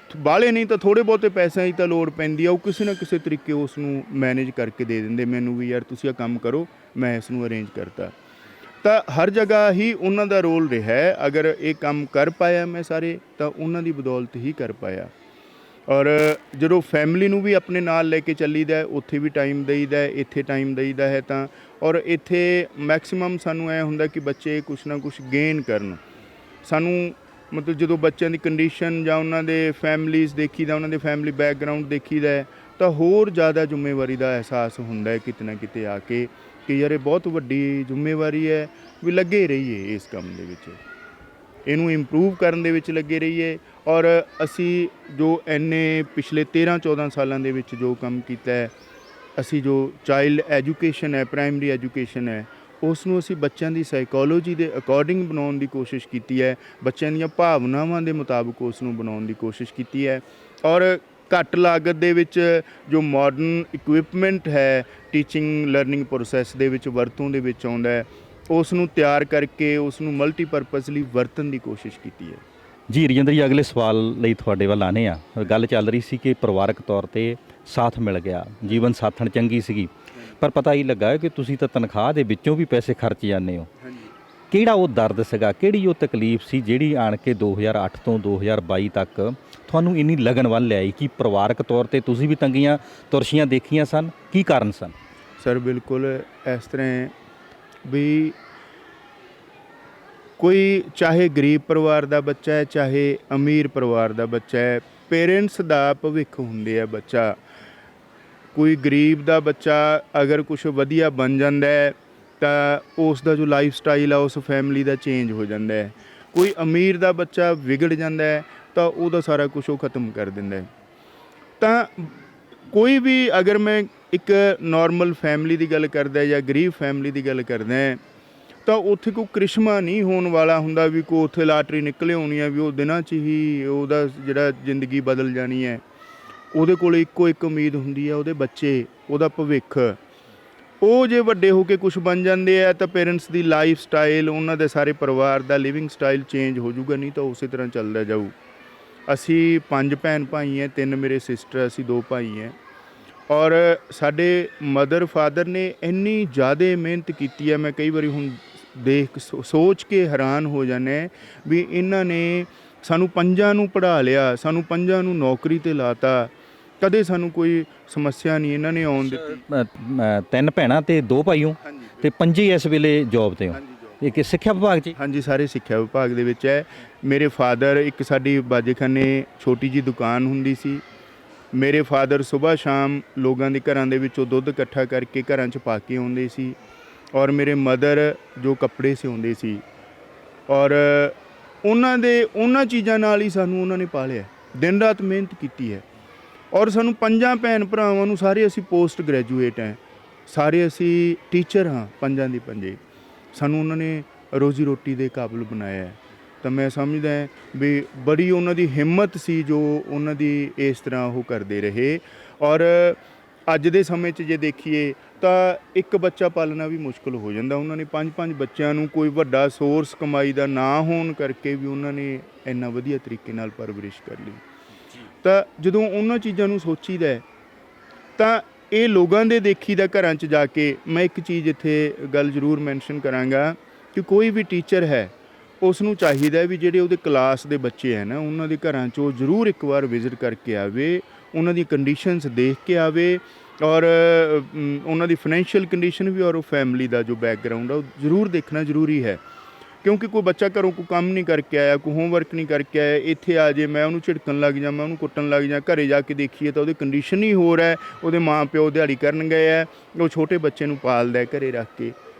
ਬਾਹਲੇ ਨਹੀਂ ਤਾਂ ਥੋੜ੍ਹੇ ਬਹੁਤੇ ਪੈਸਿਆਂ ਦੀ ਤਾਂ ਲੋੜ ਪੈਂਦੀ ਆ, ਉਹ ਕਿਸੇ ਨਾ ਕਿਸੇ ਤਰੀਕੇ ਉਸ ਨੂੰ ਮੈਨੇਜ ਕਰਕੇ ਦੇ ਦਿੰਦੇ ਮੈਨੂੰ ਵੀ, ਯਾਰ ਤੁਸੀਂ ਆਹ ਕੰਮ ਕਰੋ, ਮੈਂ ਇਸ ਨੂੰ ਅਰੇਂਜ ਕਰਤਾ। ਤਾਂ ਹਰ ਜਗ੍ਹਾ ਹੀ ਉਹਨਾਂ ਦਾ ਰੋਲ ਰਿਹਾ ਹੈ। ਅਗਰ ਇਹ ਕੰਮ ਕਰ ਪਾਇਆ ਮੈਂ ਸਾਰੇ, ਤਾਂ ਉਹਨਾਂ ਦੀ ਬਦੌਲਤ ਹੀ ਕਰ ਪਾਇਆ। ਔਰ ਜਦੋਂ ਫੈਮਿਲੀ ਨੂੰ ਵੀ ਆਪਣੇ ਨਾਲ ਲੈ ਕੇ ਚੱਲੀਦਾ, ਉੱਥੇ ਵੀ ਟਾਈਮ ਦੇਈਦਾ, ਇੱਥੇ ਟਾਈਮ ਦੇਈਦਾ ਹੈ। ਤਾਂ ਔਰ ਇੱਥੇ ਮੈਕਸਿਮਮ ਸਾਨੂੰ ਐ ਹੁੰਦਾ ਕਿ ਬੱਚੇ ਕੁਛ ਨਾ ਕੁਛ ਗੇਨ ਕਰਨ। ਸਾਨੂੰ ਮਤਲਬ ਜਦੋਂ ਬੱਚਿਆਂ ਦੀ ਕੰਡੀਸ਼ਨ ਜਾਂ ਉਹਨਾਂ ਦੇ ਫੈਮਲੀਜ਼ ਦੇਖੀਦਾ, ਉਹਨਾਂ ਦੇ ਫੈਮਿਲੀ ਬੈਕਗਰਾਊਂਡ ਦੇਖੀਦਾ, ਤਾਂ ਹੋਰ ਜ਼ਿਆਦਾ ਜ਼ਿੰਮੇਵਾਰੀ ਦਾ ਅਹਿਸਾਸ ਹੁੰਦਾ ਹੈ ਕਿਤੇ ਨਾ ਕਿਤੇ ਆ ਕੇ, ਕਿ ਯਾਰ ਇਹ ਬਹੁਤ ਵੱਡੀ ਜ਼ਿੰਮੇਵਾਰੀ ਹੈ, ਵੀ ਲੱਗੇ ਰਹੀਏ ਇਸ ਕੰਮ ਦੇ ਵਿੱਚ, ਇਹਨੂੰ ਇੰਪਰੂਵ ਕਰਨ ਦੇ ਵਿੱਚ ਲੱਗੇ ਰਹੀਏ। ਔਰ ਅਸੀਂ ਜੋ ਇੰਨੇ ਪਿਛਲੇ 13-14 ਸਾਲਾਂ ਦੇ ਵਿੱਚ ਜੋ ਕੰਮ ਕੀਤਾ ਹੈ, ਅਸੀਂ ਜੋ ਚਾਈਲਡ ਐਜੂਕੇਸ਼ਨ ਹੈ, ਪ੍ਰਾਇਮਰੀ ਐਜੂਕੇਸ਼ਨ ਹੈ, ਉਸ ਨੂੰ ਅਸੀਂ ਬੱਚਿਆਂ ਦੀ ਸਾਈਕੋਲੋਜੀ ਦੇ ਅਕੋਰਡਿੰਗ ਬਣਾਉਣ ਦੀ ਕੋਸ਼ਿਸ਼ ਕੀਤੀ ਹੈ, ਬੱਚਿਆਂ ਦੀਆਂ ਭਾਵਨਾਵਾਂ ਦੇ ਮੁਤਾਬਕ ਉਸ ਨੂੰ ਬਣਾਉਣ ਦੀ ਕੋਸ਼ਿਸ਼ ਕੀਤੀ ਹੈ। ਔਰ ਘੱਟ ਲਾਗਤ ਦੇ ਵਿੱਚ ਜੋ ਮਾਡਰਨ ਇਕਵਿਪਮੈਂਟ ਹੈ, ਟੀਚਿੰਗ ਲਰਨਿੰਗ ਪ੍ਰੋਸੈਸ ਦੇ ਵਿੱਚ ਵਰਤੋਂ ਦੇ ਵਿੱਚ ਆਉਂਦਾ ਹੈ, ਉਸ ਨੂੰ ਤਿਆਰ ਕਰਕੇ ਉਸ ਨੂੰ ਮਲਟੀਪਰਪਸ ਲਈ ਵਰਤਣ ਦੀ ਕੋਸ਼ਿਸ਼ ਕੀਤੀ ਹੈ। ਜੀ ਰਜਿੰਦਰ ਜੀ, ਅਗਲੇ ਸਵਾਲ ਲਈ ਤੁਹਾਡੇ ਵੱਲ ਆਨੇ ਆ। ਗੱਲ ਚੱਲ ਰਹੀ ਸੀ ਕਿ ਪਰਿਵਾਰਕ ਤੌਰ ਤੇ ਸਾਥ ਮਿਲ ਗਿਆ, ਜੀਵਨ ਸਾਥਣ ਚੰਗੀ ਸੀਗੀ, ਪਰ ਪਤਾ ਹੀ ਲੱਗਾ ਕਿ ਤੁਸੀਂ ਤਾਂ ਤਨਖਾਹ ਦੇ ਵਿੱਚੋਂ ਵੀ ਪੈਸੇ ਖਰਚ ਜਾਂਦੇ ਹੋ। ਕਿਹੜਾ ਉਹ ਦਰਦ ਸੀਗਾ, ਕਿਹੜੀ ਉਹ ਤਕਲੀਫ ਸੀ ਜਿਹੜੀ ਆਣ ਕੇ 2008 ਤੋਂ 2022 ਤੱਕ ਤੁਹਾਨੂੰ ਇੰਨੀ ਲਗਨ ਵੱਲ ਲਿਆਈ? ਕਿ ਪਰਿਵਾਰਕ ਤੌਰ ਤੇ ਤੁਸੀਂ ਵੀ ਤੰਗੀਆਂ ਤੁਰਸ਼ੀਆਂ ਦੇਖੀਆਂ ਸਨ, ਕੀ ਕਾਰਨ ਸਨ? ਸਰ ਬਿਲਕੁਲ ਇਸ ਤਰ੍ਹਾਂ ਵੀ ਕੋਈ ਚਾਹੇ ਗਰੀਬ ਪਰਿਵਾਰ ਦਾ ਬੱਚਾ ਹੈ, ਚਾਹੇ ਅਮੀਰ ਪਰਿਵਾਰ ਦਾ ਬੱਚਾ ਹੈ, ਪੇਰੈਂਟਸ ਦਾ ਭਵਿੱਖ ਹੁੰਦੇ ਆ ਬੱਚਾ। ਕੋਈ ਗਰੀਬ ਦਾ ਬੱਚਾ ਅਗਰ ਕੁਛ ਵਧੀਆ ਬਣ ਜਾਂਦਾ ਹੈ ਤਾਂ ਉਸ ਦਾ ਜੋ ਲਾਈਫ ਸਟਾਈਲ ਆ ਉਸ ਫੈਮਿਲੀ ਦਾ ਚੇਂਜ ਹੋ ਜਾਂਦਾ ਹੈ। ਕੋਈ ਅਮੀਰ ਦਾ ਬੱਚਾ ਵਿਗੜ ਜਾਂਦਾ ਹੈ ਤਾਂ ਉਹਦਾ ਸਾਰਾ ਕੁਛ ਉਹ ਖ਼ਤਮ ਕਰ ਦਿੰਦਾ ਹੈ। ਤਾਂ ਕੋਈ ਵੀ ਅਗਰ ਮੈਂ ਇੱਕ ਨੋਰਮਲ ਫੈਮਿਲੀ ਦੀ ਗੱਲ ਕਰਦਾ ਜਾਂ ਗਰੀਬ ਫੈਮਿਲੀ ਦੀ ਗੱਲ ਕਰਦਾ, ਤਾਂ ਉੱਥੇ ਕੋਈ ਕ੍ਰਿਸ਼ਮਾ ਨਹੀਂ ਹੋਣ ਵਾਲਾ ਹੁੰਦਾ ਵੀ ਕੋਈ ਉੱਥੇ ਲਾਟਰੀ ਨਿਕਲੇ ਹੋਣੀ ਆ ਵੀ ਉਹ ਦਿਨਾਂ 'ਚ ਹੀ ਉਹਦਾ ਜਿਹੜਾ ਜ਼ਿੰਦਗੀ ਬਦਲ ਜਾਣੀ ਹੈ। ਉਹਦੇ ਕੋਲ ਇੱਕੋ ਇੱਕ ਉਮੀਦ ਹੁੰਦੀ ਹੈ, ਉਹਦੇ ਬੱਚੇ, ਉਹਦਾ ਭਵਿੱਖ। ਉਹ ਜੇ ਵੱਡੇ ਹੋ ਕੇ ਕੁਛ ਬਣ ਜਾਂਦੇ ਆ ਤਾਂ ਪੇਰੈਂਟਸ ਦੀ ਲਾਈਫ ਸਟਾਈਲ, ਉਹਨਾਂ ਦੇ ਸਾਰੇ ਪਰਿਵਾਰ ਦਾ ਲਿਵਿੰਗ ਸਟਾਈਲ ਚੇਂਜ ਹੋ ਜਾਊਗਾ, ਨਹੀਂ ਤਾਂ ਉਸੇ ਤਰ੍ਹਾਂ ਚੱਲਦਾ ਜਾਊ। ਅਸੀਂ 5 ਭੈਣ ਭਾਈ ਹੈ, 3 ਮੇਰੇ ਸਿਸਟਰ, ਅਸੀਂ 2 ਭਾਈ ਹੈ। ਔਰ ਸਾਡੇ ਮਦਰ ਫਾਦਰ ਨੇ ਇੰਨੀ ਜ਼ਿਆਦਾ ਮਿਹਨਤ ਕੀਤੀ ਹੈ, ਮੈਂ ਕਈ ਵਾਰੀ ਹੁਣ ਸੋਚ ਕੇ ਹੈਰਾਨ ਹੋ ਜਾਂਦੇ ਵੀ ਇਹਨਾਂ ਨੇ ਸਾਨੂੰ 5 ਨੂੰ ਪੜ੍ਹਾ ਲਿਆ, ਸਾਨੂੰ 5 ਨੂੰ ਨੌਕਰੀ 'ਤੇ ਲਾਤਾ, ਕਦੇ ਸਾਨੂੰ ਕੋਈ ਸਮੱਸਿਆ ਨਹੀਂ ਇਹਨਾਂ ਨੇ ਆਉਣ ਦਿੱਤੀ। 3 ਭੈਣਾਂ ਤੇ 2 ਭਾਈ ਹੋ, ਤੇ 5 ਇਸ ਵੇਲੇ ਜੌਬ ਤੇ ਹੋ। ਇਹ ਕਿ ਸਿੱਖਿਆ ਵਿਭਾਗ 'ਚ? ਹਾਂਜੀ, ਸਾਰੇ ਸਿੱਖਿਆ ਵਿਭਾਗ ਦੇ ਵਿੱਚ ਹੈ। ਮੇਰੇ ਫਾਦਰ, ਇੱਕ ਸਾਡੀ ਬਾਜੇਖਾਨੇ ਛੋਟੀ ਜਿਹੀ ਦੁਕਾਨ ਹੁੰਦੀ ਸੀ। ਮੇਰੇ ਫਾਦਰ ਸੁਬਾਹ ਸ਼ਾਮ ਲੋਕਾਂ ਦੇ ਘਰਾਂ ਦੇ ਵਿੱਚੋਂ ਦੁੱਧ ਇਕੱਠਾ ਕਰਕੇ ਘਰਾਂ 'ਚ ਪਾ ਕੇ ਆਉਂਦੇ ਸੀ। ਔਰ ਮੇਰੇ ਮਦਰ ਜੋ ਕੱਪੜੇ ਸਿਉਂਦੇ ਸੀ, ਔਰ ਉਹਨਾਂ ਚੀਜ਼ਾਂ ਨਾਲ ਹੀ ਸਾਨੂੰ ਉਹਨਾਂ ਨੇ ਪਾਲਿਆ, ਦਿਨ ਰਾਤ ਮਿਹਨਤ ਕੀਤੀ ਹੈ। ਔਰ ਸਾਨੂੰ 5 ਭੈਣ ਭਰਾਵਾਂ ਨੂੰ ਸਾਰੇ ਅਸੀਂ ਪੋਸਟ ਗ੍ਰੈਜੂਏਟ ਹੈ, ਸਾਰੇ ਅਸੀਂ ਟੀਚਰ ਹਾਂ, 5 ਦੀ 5। ਸਾਨੂੰ ਉਹਨਾਂ ਨੇ ਰੋਜ਼ੀ ਰੋਟੀ ਦੇ ਕਾਬਿਲ ਬਣਾਇਆ ਹੈ। ਤਾਂ ਮੈਂ ਸਮਝਦਾ ਵੀ ਬੜੀ ਉਹਨਾਂ ਦੀ ਹਿੰਮਤ ਸੀ ਜੋ ਉਹਨਾਂ ਦੀ ਇਸ ਤਰ੍ਹਾਂ ਉਹ ਕਰਦੇ ਰਹੇ। ਔਰ ਅੱਜ ਦੇ ਸਮੇਂ 'ਚ ਜੇ ਦੇਖੀਏ ਤਾਂ ਇੱਕ ਬੱਚਾ ਪਾਲਣਾ ਵੀ ਮੁਸ਼ਕਿਲ ਹੋ ਜਾਂਦਾ। ਉਹਨਾਂ ਨੇ 5-5 ਬੱਚਿਆਂ ਨੂੰ, ਕੋਈ ਵੱਡਾ ਸੋਰਸ ਕਮਾਈ ਦਾ ਨਾ ਹੋਣ ਕਰਕੇ ਵੀ ਉਹਨਾਂ ਨੇ ਇੰਨਾ ਵਧੀਆ ਤਰੀਕੇ ਨਾਲ ਪਰਵਰਿਸ਼ ਕਰ ਲਈ। ਤਾਂ ਜਦੋਂ ਉਹਨਾਂ ਚੀਜ਼ਾਂ ਨੂੰ ਸੋਚੀਦਾ ਤਾਂ ਇਹ ਲੋਕਾਂ ਦੇ ਦੇਖੀਦਾ ਘਰਾਂ 'ਚ ਜਾ ਕੇ। ਮੈਂ ਇੱਕ ਚੀਜ਼ ਇੱਥੇ ਗੱਲ ਜ਼ਰੂਰ ਮੈਂਸ਼ਨ ਕਰਾਂਗਾ ਕਿ ਕੋਈ ਵੀ ਟੀਚਰ ਹੈ ਉਸ ਨੂੰ ਚਾਹੀਦਾ ਵੀ ਜਿਹੜੇ ਉਹਦੇ ਕਲਾਸ ਦੇ ਬੱਚੇ ਹੈ ਨਾ, ਉਹਨਾਂ ਦੇ ਘਰਾਂ 'ਚ ਉਹ ਜ਼ਰੂਰ ਇੱਕ ਵਾਰ ਵਿਜ਼ਿਟ ਕਰਕੇ ਆਵੇ, ਉਹਨਾਂ ਦੀ ਕੰਡੀਸ਼ਨਸ ਦੇਖ ਕੇ ਆਵੇ, ਔਰ ਉਹਨਾਂ ਦੀ ਫਾਈਨੈਂਸ਼ੀਅਲ ਕੰਡੀਸ਼ਨ ਵੀ, ਔਰ ਉਹ ਫੈਮਿਲੀ ਦਾ ਜੋ ਬੈਕਗਰਾਊਂਡ ਆ ਉਹ ਜ਼ਰੂਰ ਦੇਖਣਾ ਜ਼ਰੂਰੀ ਹੈ। ਕਿਉਂਕਿ ਕੋਈ ਬੱਚਾ ਘਰੋਂ ਕੋਈ ਕੰਮ ਨਹੀਂ ਕਰਕੇ ਆਇਆ, ਕੋਈ ਹੋਮਵਰਕ ਨਹੀਂ ਕਰਕੇ ਆਇਆ, ਇੱਥੇ ਆ ਜੇ ਮੈਂ ਉਹਨੂੰ ਝਿੜਕਣ ਲੱਗ ਜਾਂ, ਮੈਂ ਉਹਨੂੰ ਕੁੱਟਣ ਲੱਗ ਜਾਂ, ਘਰੇ ਜਾ ਕੇ ਦੇਖੀਏ ਤਾਂ ਉਹਦੀ ਕੰਡੀਸ਼ਨ ਹੀ ਹੋਰ ਹੈ। ਉਹਦੇ ਮਾਂ ਪਿਓ ਦਿਹਾੜੀ ਕਰਨ ਗਏ ਹੈ, ਉਹ ਛੋਟੇ ਬੱਚੇ ਨੂੰ ਪਾਲਦਾ ਘਰੇ ਰੱਖ ਕੇ,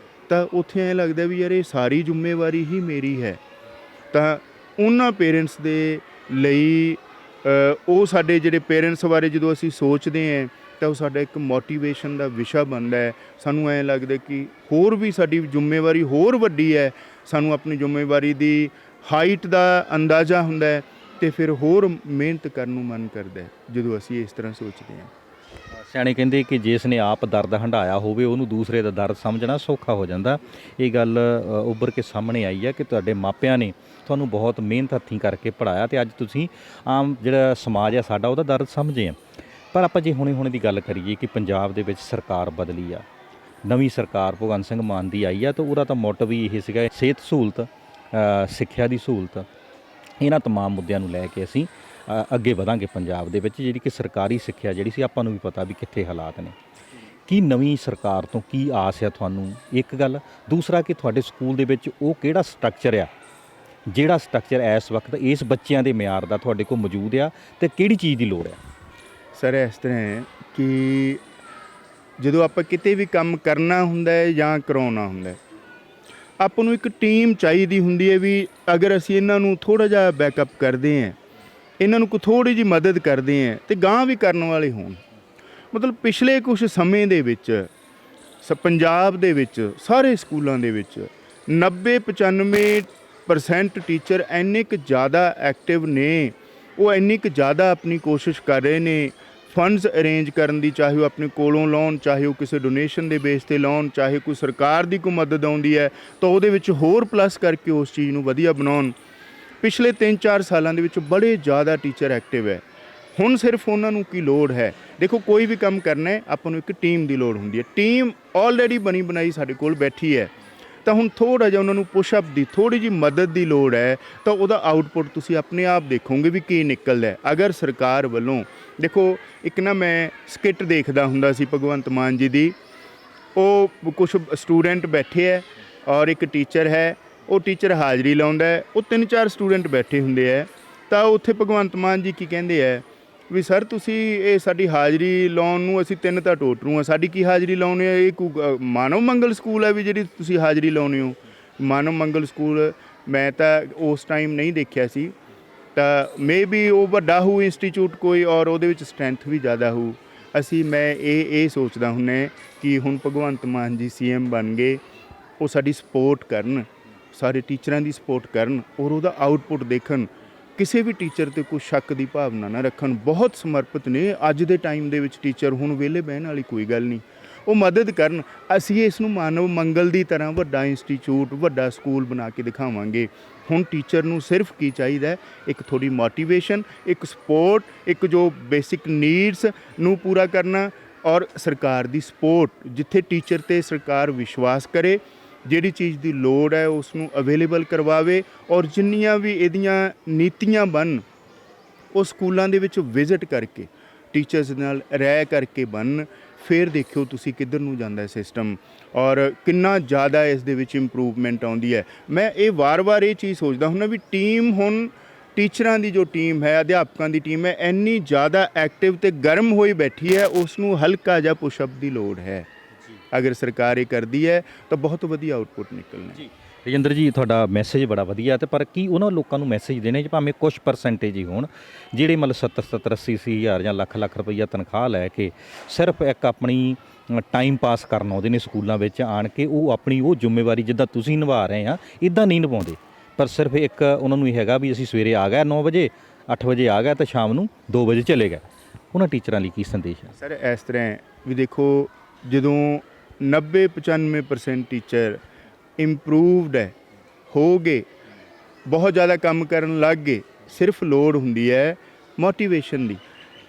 ਤਾਂ ਉੱਥੇ ਐਂ ਲੱਗਦਾ ਵੀ ਯਾਰ ਇਹ ਸਾਰੀ ਜ਼ਿੰਮੇਵਾਰੀ ਹੀ ਮੇਰੀ ਹੈ। ਤਾਂ ਉਹਨਾਂ ਪੇਰੈਂਟਸ ਦੇ ਲਈ ਉਹ ਸਾਡੇ ਜਿਹੜੇ ਪੇਰੈਂਟਸ ਬਾਰੇ ਜਦੋਂ ਅਸੀਂ ਸੋਚਦੇ ਹਾਂ ਤਾਂ ਉਹ ਸਾਡਾ ਇੱਕ ਮੋਟੀਵੇਸ਼ਨ ਦਾ ਵਿਸ਼ਾ ਬਣਦਾ ਹੈ। ਸਾਨੂੰ ਐਂ ਲੱਗਦਾ ਕਿ ਹੋਰ ਵੀ ਸਾਡੀ ਜ਼ਿੰਮੇਵਾਰੀ ਹੋਰ ਵੱਡੀ ਹੈ, ਸਾਨੂੰ ਆਪਣੀ ਜ਼ਿੰਮੇਵਾਰੀ ਦੀ ਹਾਈਟ ਦਾ ਅੰਦਾਜ਼ਾ ਹੁੰਦਾ ਹੈ ਅਤੇ ਫਿਰ ਹੋਰ ਮਿਹਨਤ ਕਰਨ ਨੂੰ ਮਨ ਕਰਦਾ ਹੈ ਜਦੋਂ ਅਸੀਂ ਇਸ ਤਰ੍ਹਾਂ ਸੋਚਦੇ ਹਾਂ। ਸਿਆਣੇ ਕਹਿੰਦੇ ਕਿ ਜਿਸ ਨੇ ਆਪ ਦਰਦ ਹੰਢਾਇਆ ਹੋਵੇ ਉਹਨੂੰ ਦੂਸਰੇ ਦਾ ਦਰਦ ਸਮਝਣਾ ਸੌਖਾ ਹੋ ਜਾਂਦਾ। ਇਹ ਗੱਲ ਉੱਭਰ ਕੇ ਸਾਹਮਣੇ ਆਈ ਹੈ ਕਿ ਤੁਹਾਡੇ ਮਾਪਿਆਂ ਨੇ ਤੁਹਾਨੂੰ ਬਹੁਤ ਮਿਹਨਤ ਹੱਥੀਂ ਕਰਕੇ ਪੜ੍ਹਾਇਆ ਅਤੇ ਅੱਜ ਤੁਸੀਂ ਆਮ ਜਿਹੜਾ ਸਮਾਜ ਆ ਸਾਡਾ ਉਹਦਾ ਦਰਦ ਸਮਝੇ ਆ। ਪਰ ਆਪਾਂ ਜੇ ਹੁਣੇ ਦੀ ਗੱਲ ਕਰੀਏ ਕਿ ਪੰਜਾਬ ਦੇ ਵਿੱਚ ਸਰਕਾਰ ਬਦਲੀ ਆ, ਨਵੀਂ ਸਰਕਾਰ ਭਗਵੰਤ ਸਿੰਘ ਮਾਨ ਦੀ ਆਈ ਆ, ਤਾਂ ਉਹਦਾ ਤਾਂ ਮੋਟਿਵ ਵੀ ਇਹ ਸੀਗਾ ਸਿਹਤ ਸਹੂਲਤ, ਸਿੱਖਿਆ ਦੀ ਸਹੂਲਤ, ਇਹਨਾਂ ਤਮਾਮ ਮੁੱਦਿਆਂ ਨੂੰ ਲੈ ਕੇ ਅਸੀਂ ਅੱਗੇ ਵਧਾਂਗੇ ਪੰਜਾਬ ਦੇ ਵਿੱਚ। ਜਿਹੜੀ ਕਿ ਸਰਕਾਰੀ ਸਿੱਖਿਆ ਜਿਹੜੀ ਸੀ ਆਪਾਂ ਨੂੰ ਵੀ ਪਤਾ ਵੀ ਕਿੱਥੇ ਹਾਲਾਤ ਨੇ। ਕੀ ਨਵੀਂ ਸਰਕਾਰ ਤੋਂ ਕੀ ਆਸ ਆ ਤੁਹਾਨੂੰ? ਇੱਕ ਗੱਲ। ਦੂਸਰਾ ਕਿ ਤੁਹਾਡੇ ਸਕੂਲ ਦੇ ਵਿੱਚ ਉਹ ਕਿਹੜਾ ਸਟਰਕਚਰ ਆ ਜਿਹੜਾ ਸਟਰਕਚਰ ਇਸ ਵਕਤ ਇਸ ਬੱਚਿਆਂ ਦੇ ਮਿਆਰ ਦਾ ਤੁਹਾਡੇ ਕੋਲ ਮੌਜੂਦ ਆ, ਅਤੇ ਕਿਹੜੀ ਚੀਜ਼ ਦੀ ਲੋੜ ਆ? ਸਰ ਇਸ ਤਰ੍ਹਾਂ ਹੈ ਕਿ ਜਦੋਂ ਆਪਾਂ ਕਿਤੇ ਵੀ ਕੰਮ ਕਰਨਾ ਹੁੰਦਾ ਹੈ ਜਾਂ ਕਰਾਉਣਾ ਹੁੰਦਾ ਹੈ, ਆਪਾਂ ਨੂੰ ਇੱਕ ਟੀਮ ਚਾਹੀਦੀ ਹੁੰਦੀ ਹੈ ਵੀ ਅਗਰ ਅਸੀਂ ਇਹਨਾਂ ਨੂੰ ਥੋੜ੍ਹਾ ਜਿਹਾ ਬੈਕਅਪ ਕਰਦੇ ਹਾਂ, ਇਹਨਾਂ ਨੂੰ ਕੋਈ ਥੋੜ੍ਹੀ ਜਿਹੀ ਮਦਦ ਕਰਦੇ ਹਾਂ ਅਤੇ ਗਾਂਹ ਵੀ ਕਰਨ ਵਾਲੇ ਹੋਣ। ਮਤਲਬ ਪਿਛਲੇ ਕੁਛ ਸਮੇਂ ਦੇ ਵਿੱਚ ਪੰਜਾਬ ਦੇ ਵਿੱਚ ਸਾਰੇ ਸਕੂਲਾਂ ਦੇ ਵਿੱਚ 90-95% ਟੀਚਰ ਇੰਨੇ ਕੁ ਜ਼ਿਆਦਾ ਐਕਟਿਵ ਨੇ, ਉਹ ਇੰਨੀ ਕੁ ਜ਼ਿਆਦਾ ਆਪਣੀ ਕੋਸ਼ਿਸ਼ ਕਰ ਰਹੇ ਨੇ ਫੰਡਸ ਅਰੇਂਜ ਕਰਨ ਦੀ, ਚਾਹੇ ਉਹ ਆਪਣੇ ਕੋਲੋਂ ਲਾਉਣ, ਚਾਹੇ ਉਹ ਕਿਸੇ ਡੋਨੇਸ਼ਨ ਦੇ ਬੇਸ 'ਤੇ ਲਾਉਣ, ਚਾਹੇ ਕੋਈ ਸਰਕਾਰ ਦੀ ਕੋਈ ਮਦਦ ਆਉਂਦੀ ਹੈ ਤਾਂ ਉਹਦੇ ਵਿੱਚ ਹੋਰ ਪਲੱਸ ਕਰਕੇ ਉਸ ਚੀਜ਼ ਨੂੰ ਵਧੀਆ ਬਣਾਉਣ। ਪਿਛਲੇ 3-4 ਸਾਲਾਂ ਦੇ ਵਿੱਚ ਬੜੇ ਜ਼ਿਆਦਾ ਟੀਚਰ ਐਕਟਿਵ ਹੈ। ਹੁਣ ਸਿਰਫ ਉਹਨਾਂ ਨੂੰ ਕੀ ਲੋੜ ਹੈ? ਦੇਖੋ ਕੋਈ ਵੀ ਕੰਮ ਕਰਨਾ ਹੈ ਆਪਾਂ ਨੂੰ ਇੱਕ ਟੀਮ ਦੀ ਲੋੜ ਹੁੰਦੀ ਹੈ। ਟੀਮ ਆਲਰੇਡੀ ਬਣੀ ਬਣਾਈ ਸਾਡੇ ਕੋਲ ਬੈਠੀ ਹੈ, ਤਾਂ ਹੁਣ ਥੋੜ੍ਹਾ ਜਿਹਾ ਉਹਨਾਂ ਨੂੰ ਪੁਸ਼ਅਪ ਦੀ ਥੋੜ੍ਹੀ ਜਿਹੀ ਮਦਦ ਦੀ ਲੋੜ ਹੈ, ਤਾਂ ਉਹਦਾ ਆਊਟਪੁੱਟ ਤੁਸੀਂ ਆਪਣੇ ਆਪ ਦੇਖੋਗੇ ਵੀ ਕੀ ਨਿਕਲਦਾ ਹੈ। ਅਗਰ ਸਰਕਾਰ ਵੱਲੋਂ ਦੇਖੋ, ਇੱਕ ਨਾ ਮੈਂ ਸਕਿੱਟ ਦੇਖਦਾ ਹੁੰਦਾ ਸੀ ਭਗਵੰਤ ਮਾਨ ਜੀ ਦੀ, ਉਹ ਕੁਛ ਸਟੂਡੈਂਟ ਬੈਠੇ ਹੈ ਔਰ ਇੱਕ ਟੀਚਰ ਹੈ, ਉਹ ਟੀਚਰ ਹਾਜ਼ਰੀ ਲਾਉਂਦਾ ਹੈ, ਉਹ 3-4 ਸਟੂਡੈਂਟ ਬੈਠੇ ਹੁੰਦੇ ਹੈ, ਤਾਂ ਉੱਥੇ ਭਗਵੰਤ ਮਾਨ ਜੀ ਕੀ ਕਹਿੰਦੇ ਹੈ ਵੀ ਸਰ ਤੁਸੀਂ ਇਹ ਸਾਡੀ ਹਾਜ਼ਰੀ ਲਾਉਣ ਨੂੰ ਅਸੀਂ 3 ਤਾਂ ਟੋਟਰੂ ਹਾਂ, ਸਾਡੀ ਕੀ ਹਾਜ਼ਰੀ ਲਾਉਣੇ ਆ? ਇਹ ਕੋਈ ਮਾਨਵ ਮੰਗਲ ਸਕੂਲ ਹੈ ਵੀ ਜਿਹੜੀ ਤੁਸੀਂ ਹਾਜ਼ਰੀ ਲਾਉਣੇ ਹੋ? ਮਾਨਵ ਮੰਗਲ ਸਕੂਲ ਮੈਂ ਤਾਂ ਉਸ ਟਾਈਮ ਨਹੀਂ ਦੇਖਿਆ ਸੀ, ਤਾਂ ਮੇ ਬੀ ਉਹ ਵੱਡਾ ਹੋਊ ਇੰਸਟੀਚਿਊਟ ਕੋਈ ਔਰ ਉਹਦੇ ਵਿੱਚ ਸਟਰੈਂਥ ਵੀ ਜ਼ਿਆਦਾ ਹੋਊ। ਮੈਂ ਇਹ ਸੋਚਦਾ ਹੁੰਦਾ ਕਿ ਹੁਣ ਭਗਵੰਤ ਮਾਨ ਜੀ CM ਬਣ ਗਏ, ਉਹ ਸਾਡੀ ਸਪੋਰਟ ਕਰਨ, ਸਾਰੇ ਟੀਚਰਾਂ ਦੀ ਸਪੋਰਟ ਕਰਨ ਔਰ ਉਹਦਾ ਆਊਟਪੁੱਟ ਦੇਖਣ, ਕਿਸੇ ਵੀ ਟੀਚਰ 'ਤੇ ਕੋਈ ਸ਼ੱਕ ਦੀ ਭਾਵਨਾ ਨਾ ਰੱਖਣ। ਬਹੁਤ ਸਮਰਪਿਤ ਨੇ ਅੱਜ ਦੇ ਟਾਈਮ ਦੇ ਵਿੱਚ ਟੀਚਰ, ਹੁਣ ਵਿਹਲੇ ਬਹਿਣ ਵਾਲੀ ਕੋਈ ਗੱਲ ਨਹੀਂ, ਉਹ ਮਦਦ ਕਰਨ। ਅਸੀਂ ਇਸ ਨੂੰ ਮਾਨਵ ਮੰਗਲ ਦੀ ਤਰ੍ਹਾਂ ਵੱਡਾ ਇੰਸਟੀਚਿਊਟ, ਵੱਡਾ ਸਕੂਲ ਬਣਾ ਕੇ ਦਿਖਾਵਾਂਗੇ। ਹੁਣ ਟੀਚਰ ਨੂੰ ਸਿਰਫ ਕੀ ਚਾਹੀਦਾ ਹੈ? ਇੱਕ ਥੋੜ੍ਹੀ ਮੋਟੀਵੇਸ਼ਨ, ਇੱਕ ਸਪੋਰਟ, ਇੱਕ ਜੋ ਬੇਸਿਕ ਨੀਡਸ ਨੂੰ ਪੂਰਾ ਕਰਨਾ ਔਰ ਸਰਕਾਰ ਦੀ ਸਪੋਰਟ। ਜਿੱਥੇ ਟੀਚਰ 'ਤੇ ਸਰਕਾਰ ਵਿਸ਼ਵਾਸ ਕਰੇ, ਜਿਹੜੀ ਚੀਜ਼ ਦੀ ਲੋੜ ਹੈ ਉਸ ਨੂੰ ਅਵੇਲੇਬਲ ਕਰਵਾਵੇ ਔਰ ਜਿੰਨੀਆਂ ਵੀ ਇਹਦੀਆਂ ਨੀਤੀਆਂ ਬਣ ਉਹ ਸਕੂਲਾਂ ਦੇ ਵਿੱਚ ਵਿਜ਼ਿਟ ਕਰਕੇ ਟੀਚਰਸ ਨਾਲ ਰਹਿ ਕਰਕੇ ਬਣ। ਫਿਰ ਦੇਖਿਓ ਤੁਸੀਂ ਕਿੱਧਰ ਨੂੰ ਜਾਂਦਾ ਸਿਸਟਮ ਔਰ ਕਿੰਨਾ ਜ਼ਿਆਦਾ ਇਸ ਦੇ ਵਿੱਚ ਇੰਪਰੂਵਮੈਂਟ ਆਉਂਦੀ ਹੈ। ਮੈਂ ਇਹ ਵਾਰ-ਵਾਰ ਇਹ ਚੀਜ਼ ਸੋਚਦਾ ਹੁੰਦਾ ਵੀ ਟੀਮ ਹੁਣ ਟੀਚਰਾਂ ਦੀ ਜੋ ਟੀਮ ਹੈ, ਅਧਿਆਪਕਾਂ ਦੀ ਟੀਮ ਹੈ, ਇੰਨੀ ਜ਼ਿਆਦਾ ਐਕਟਿਵ ਅਤੇ ਗਰਮ ਹੋਈ ਬੈਠੀ ਹੈ, ਉਸ ਨੂੰ ਹਲਕਾ ਜਿਹਾ ਪੁਸ਼ਅਪ ਦੀ ਲੋੜ ਹੈ। ਅਗਰ ਸਰਕਾਰ ਇਹ ਕਰਦੀ ਹੈ ਤਾਂ ਬਹੁਤ ਵਧੀਆ ਆਊਟਪੁੱਟ ਨਿਕਲਣਾ ਜੀ। ਰਜਿੰਦਰ ਜੀ, ਤੁਹਾਡਾ ਮੈਸੇਜ ਬੜਾ ਵਧੀਆ, ਅਤੇ ਪਰ ਕੀ ਉਹਨਾਂ ਲੋਕਾਂ ਨੂੰ ਮੈਸੇਜ ਦੇਣੇ ਚ ਭਾਵੇਂ ਕੁਛ ਪਰਸੈਂਟੇਜ ਹੀ ਹੋਣ ਜਿਹੜੇ ਮਤਲਬ 70-70, 80-80 ਹਜ਼ਾਰ ਜਾਂ ਲੱਖ ਰੁਪਈਆ ਤਨਖਾਹ ਲੈ ਕੇ ਸਿਰਫ ਇੱਕ ਆਪਣੀ ਟਾਈਮ ਪਾਸ ਕਰਨ ਆਉਂਦੇ ਨੇ ਸਕੂਲਾਂ ਵਿੱਚ ਆਣ ਕੇ, ਉਹ ਆਪਣੀ ਉਹ ਜ਼ਿੰਮੇਵਾਰੀ ਜਿੱਦਾਂ ਤੁਸੀਂ ਨਿਭਾ ਰਹੇ ਆ ਇੱਦਾਂ ਨਹੀਂ ਨਿਭਾਉਂਦੇ, ਪਰ ਸਿਰਫ ਇੱਕ ਉਹਨਾਂ ਨੂੰ ਇਹ ਹੈਗਾ ਵੀ ਅਸੀਂ ਸਵੇਰੇ ਆ ਗਏ 9 ਵਜੇ, 8 ਵਜੇ ਆ ਗਏ ਤਾਂ ਸ਼ਾਮ ਨੂੰ 2 ਵਜੇ ਚਲੇ ਗਏ। ਉਹਨਾਂ ਟੀਚਰਾਂ ਲਈ ਕੀ ਸੰਦੇਸ਼ ਹੈ? ਸਰ ਇਸ ਤਰ੍ਹਾਂ ਵੀ ਦੇਖੋ, ਜਦੋਂ 90-95% ਟੀਚਰ ਇੰਪਰੂਵਡ ਹੈ, ਹੋ ਗਏ, ਬਹੁਤ ਜ਼ਿਆਦਾ ਕੰਮ ਕਰਨ ਲੱਗ ਗਏ, ਸਿਰਫ ਲੋੜ ਹੁੰਦੀ ਹੈ ਮੋਟੀਵੇਸ਼ਨ ਦੀ।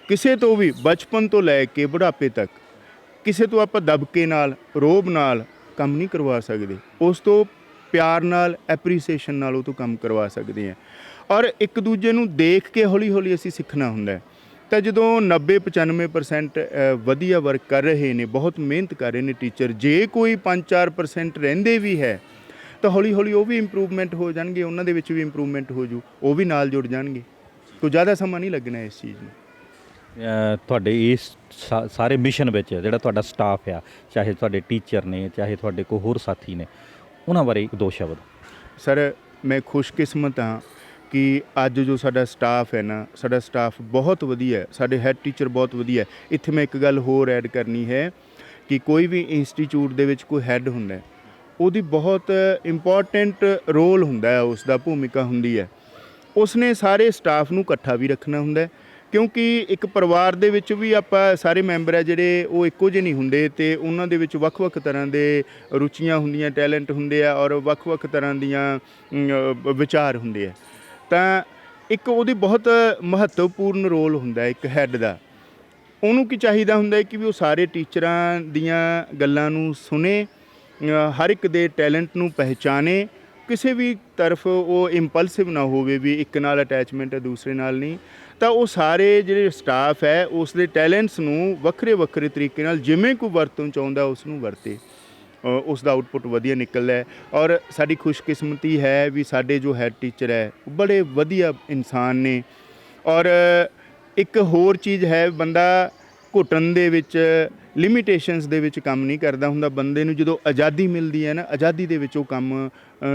ਕਿਸੇ ਤੋਂ ਵੀ ਬਚਪਨ ਤੋਂ ਲੈ ਕੇ ਬੁਢਾਪੇ ਤੱਕ ਕਿਸੇ ਤੋਂ ਆਪਾਂ ਦਬਕੇ ਨਾਲ, ਰੋਹਬ ਨਾਲ ਕੰਮ ਨਹੀਂ ਕਰਵਾ ਸਕਦੇ, ਉਸ ਤੋਂ ਪਿਆਰ ਨਾਲ, ਐਪਰੀਸੀਏਸ਼ਨ ਨਾਲ ਉਹ ਤੋਂ ਕੰਮ ਕਰਵਾ ਸਕਦੇ ਹਾਂ। ਔਰ ਇੱਕ ਦੂਜੇ ਨੂੰ ਦੇਖ ਕੇ ਹੌਲੀ ਹੌਲੀ ਅਸੀਂ ਸਿੱਖਣਾ ਹੁੰਦਾ ਹੈ। ਤਾਂ ਜਦੋਂ 90-95% ਵਧੀਆ ਵਰਕ ਕਰ ਰਹੇ ਨੇ, ਬਹੁਤ ਮਿਹਨਤ ਕਰ ਰਹੇ ਨੇ ਟੀਚਰ, ਜੇ ਕੋਈ 5-4% ਰਹਿੰਦੇ ਵੀ ਹੈ ਤਾਂ ਹੌਲੀ ਹੌਲੀ ਉਹ ਵੀ ਇੰਪਰੂਵਮੈਂਟ ਹੋ ਜਾਣਗੇ, ਉਹਨਾਂ ਦੇ ਵਿੱਚ ਵੀ ਇੰਪਰੂਵਮੈਂਟ ਹੋ ਜੂ, ਉਹ ਵੀ ਨਾਲ ਜੁੜ ਜਾਣਗੇ। ਕੋਈ ਜ਼ਿਆਦਾ ਸਮਾਂ ਨਹੀਂ ਲੱਗਣਾ ਇਸ ਚੀਜ਼ ਨੂੰ। ਤੁਹਾਡੇ ਇਸ ਸਾਰੇ ਮਿਸ਼ਨ ਵਿੱਚ ਜਿਹੜਾ ਤੁਹਾਡਾ ਸਟਾਫ ਆ, ਚਾਹੇ ਤੁਹਾਡੇ ਟੀਚਰ ਨੇ, ਚਾਹੇ ਤੁਹਾਡੇ ਕੋਈ ਹੋਰ ਸਾਥੀ ਨੇ, ਉਹਨਾਂ ਬਾਰੇ 1-2 ਸ਼ਬਦ। ਸਰ ਮੈਂ ਖੁਸ਼ਕਿਸਮਤ ਹਾਂ ਕਿ ਅੱਜ ਜੋ ਸਾਡਾ ਸਟਾਫ ਹੈ ਨਾ, ਸਾਡਾ ਸਟਾਫ ਬਹੁਤ ਵਧੀਆ ਹੈ, ਸਾਡੇ ਹੈੱਡ ਟੀਚਰ ਬਹੁਤ ਵਧੀਆ ਹੈ। ਇੱਥੇ ਮੈਂ ਇੱਕ ਗੱਲ ਹੋਰ ਐਡ ਕਰਨੀ ਹੈ ਕਿ ਕੋਈ ਵੀ ਇੰਸਟੀਚਿਊਟ ਦੇ ਵਿੱਚ ਕੋਈ ਹੈੱਡ ਹੁੰਦਾ ਹੈ, ਉਹਦੀ ਬਹੁਤ ਇੰਪੋਰਟੈਂਟ ਰੋਲ ਹੁੰਦਾ ਹੈ, ਉਸ ਦਾ ਭੂਮਿਕਾ ਹੁੰਦੀ ਹੈ। ਉਸਨੇ ਸਾਰੇ ਸਟਾਫ ਨੂੰ ਇਕੱਠਾ ਵੀ ਰੱਖਣਾ ਹੁੰਦਾ ਹੈ, ਕਿਉਂਕਿ ਇੱਕ ਪਰਿਵਾਰ ਦੇ ਵਿੱਚ ਵੀ ਆਪਾਂ ਸਾਰੇ ਮੈਂਬਰ ਹੈ ਜਿਹੜੇ ਉਹ ਇੱਕੋ ਜਿਹੇ ਨਹੀਂ ਹੁੰਦੇ, ਅਤੇ ਉਹਨਾਂ ਦੇ ਵਿੱਚ ਵੱਖ-ਵੱਖ ਤਰ੍ਹਾਂ ਦੇ ਰੁਚੀਆਂ ਹੁੰਦੀਆਂ, ਟੈਲੈਂਟ ਹੁੰਦੇ ਆ, ਔਰ ਵੱਖ-ਵੱਖ ਤਰ੍ਹਾਂ ਦੀਆਂ ਵਿਚਾਰ ਹੁੰਦੇ ਆ। ਤਾਂ ਇੱਕ ਉਹਦੀ ਬਹੁਤ ਮਹੱਤਵਪੂਰਨ ਰੋਲ ਹੁੰਦਾ ਇੱਕ ਹੈੱਡ ਦਾ। ਉਹਨੂੰ ਕੀ ਚਾਹੀਦਾ ਹੁੰਦਾ ਹੈ ਕਿ ਵੀ ਉਹ ਸਾਰੇ ਟੀਚਰਾਂ ਦੀਆਂ ਗੱਲਾਂ ਨੂੰ ਸੁਣੇ, ਹਰ ਇੱਕ ਦੇ ਟੈਲੈਂਟ ਨੂੰ ਪਹਿਚਾਣੇ, ਕਿਸੇ ਵੀ ਤਰਫ ਉਹ ਇੰਪਲਸਿਵ ਨਾ ਹੋਵੇ ਵੀ ਇੱਕ ਨਾਲ ਅਟੈਚਮੈਂਟ ਹੈ ਦੂਸਰੇ ਨਾਲ ਨਹੀਂ। ਤਾਂ ਉਹ ਸਾਰੇ ਜਿਹੜੇ ਸਟਾਫ ਹੈ ਉਸ ਦੇ ਟੈਲੈਂਟਸ ਨੂੰ ਵੱਖਰੇ ਵੱਖਰੇ ਤਰੀਕੇ ਨਾਲ ਜਿਵੇਂ ਕੋਈ ਵਰਤੋਂ ਚਾਹੁੰਦਾ ਉਸ ਨੂੰ ਵਰਤੇ, ਉਸ ਦਾ ਆਊਟਪੁੱਟ ਵਧੀਆ ਨਿਕਲਦਾ ਹੈ। ਔਰ ਸਾਡੀ ਖੁਸ਼ਕਿਸਮਤੀ ਹੈ ਵੀ ਸਾਡੇ ਜੋ ਹੈੱਡ ਟੀਚਰ ਹੈ ਉਹ ਬੜੇ ਵਧੀਆ ਇਨਸਾਨ ਨੇ। ਔਰ ਇੱਕ ਹੋਰ ਚੀਜ਼ ਹੈ, ਬੰਦਾ ਘੁਟਨ ਦੇ ਵਿੱਚ, ਲਿਮੀਟੇਸ਼ਨਸ ਦੇ ਵਿੱਚ ਕੰਮ ਨਹੀਂ ਕਰਦਾ ਹੁੰਦਾ। ਬੰਦੇ ਨੂੰ ਜਦੋਂ ਆਜ਼ਾਦੀ ਮਿਲਦੀ ਹੈ ਨਾ, ਆਜ਼ਾਦੀ ਦੇ ਵਿੱਚ ਉਹ ਕੰਮ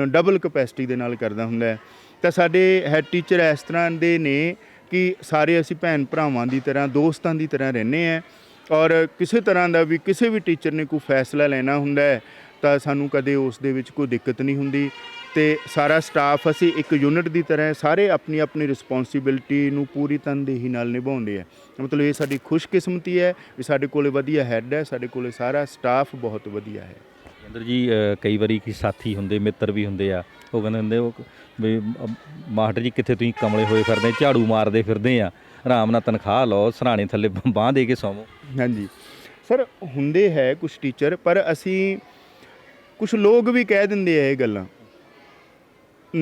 ਡਬਲ ਕਪੈਸਿਟੀ ਦੇ ਨਾਲ ਕਰਦਾ ਹੁੰਦਾ ਹੈ। ਤਾਂ ਸਾਡੇ ਹੈੱਡ ਟੀਚਰ ਇਸ ਤਰ੍ਹਾਂ ਦੇ ਨੇ ਕਿ ਸਾਰੇ ਅਸੀਂ ਭੈਣ ਭਰਾਵਾਂ ਦੀ ਤਰ੍ਹਾਂ, ਦੋਸਤਾਂ ਦੀ ਤਰ੍ਹਾਂ ਰਹਿੰਦੇ ਹਾਂ। ਔਰ ਕਿਸੇ ਤਰ੍ਹਾਂ ਦਾ ਵੀ ਕਿਸੇ ਵੀ ਟੀਚਰ ਨੇ ਕੋਈ ਫੈਸਲਾ ਲੈਣਾ ਹੁੰਦਾ ਹੈ ਤਾਂ ਸਾਨੂੰ ਕਦੇ ਉਸ ਦੇ ਵਿੱਚ ਕੋਈ ਦਿੱਕਤ ਨਹੀਂ ਹੁੰਦੀ। ਅਤੇ ਸਾਰਾ ਸਟਾਫ ਅਸੀਂ ਇੱਕ ਯੂਨਿਟ ਦੀ ਤਰ੍ਹਾਂ ਸਾਰੇ ਆਪਣੀ ਆਪਣੀ ਰਿਸਪੋਂਸੀਬਿਲਿਟੀ ਨੂੰ ਪੂਰੀ ਤਨਦੇਹੀ ਨਾਲ ਨਿਭਾਉਂਦੇ ਆ। ਮਤਲਬ ਇਹ ਸਾਡੀ ਖੁਸ਼ਕਿਸਮਤੀ ਹੈ ਵੀ ਸਾਡੇ ਕੋਲ ਵਧੀਆ ਹੈੱਡ ਹੈ, ਸਾਡੇ ਕੋਲ ਸਾਰਾ ਸਟਾਫ ਬਹੁਤ ਵਧੀਆ ਹੈ। ਰਜਿੰਦਰ ਜੀ, ਕਈ ਵਾਰੀ ਕੀ ਸਾਥੀ ਹੁੰਦੇ, ਮਿੱਤਰ ਵੀ ਹੁੰਦੇ ਆ, ਉਹ ਕਹਿੰਦੇ ਹੁੰਦੇ ਉਹ ਵੀ ਮਾਸਟਰ ਜੀ ਕਿੱਥੇ ਤੁਸੀਂ ਕਮਲੇ ਹੋਏ ਫਿਰਦੇ, ਝਾੜੂ ਮਾਰਦੇ ਫਿਰਦੇ ਆ, ਆਰਾਮ ਨਾਲ ਤਨਖਾਹ ਲਓ, ਸਰਾਣੇ ਥੱਲੇ ਬਾਂਹ ਦੇ ਕੇ ਸੌਵੋ। ਹਾਂਜੀ ਸਰ, ਹੁੰਦੇ ਹੈ ਕੁਛ ਟੀਚਰ, ਪਰ ਅਸੀਂ ਕੁਛ ਲੋਕ ਵੀ ਕਹਿ ਦਿੰਦੇ ਆ ਇਹ ਗੱਲਾਂ।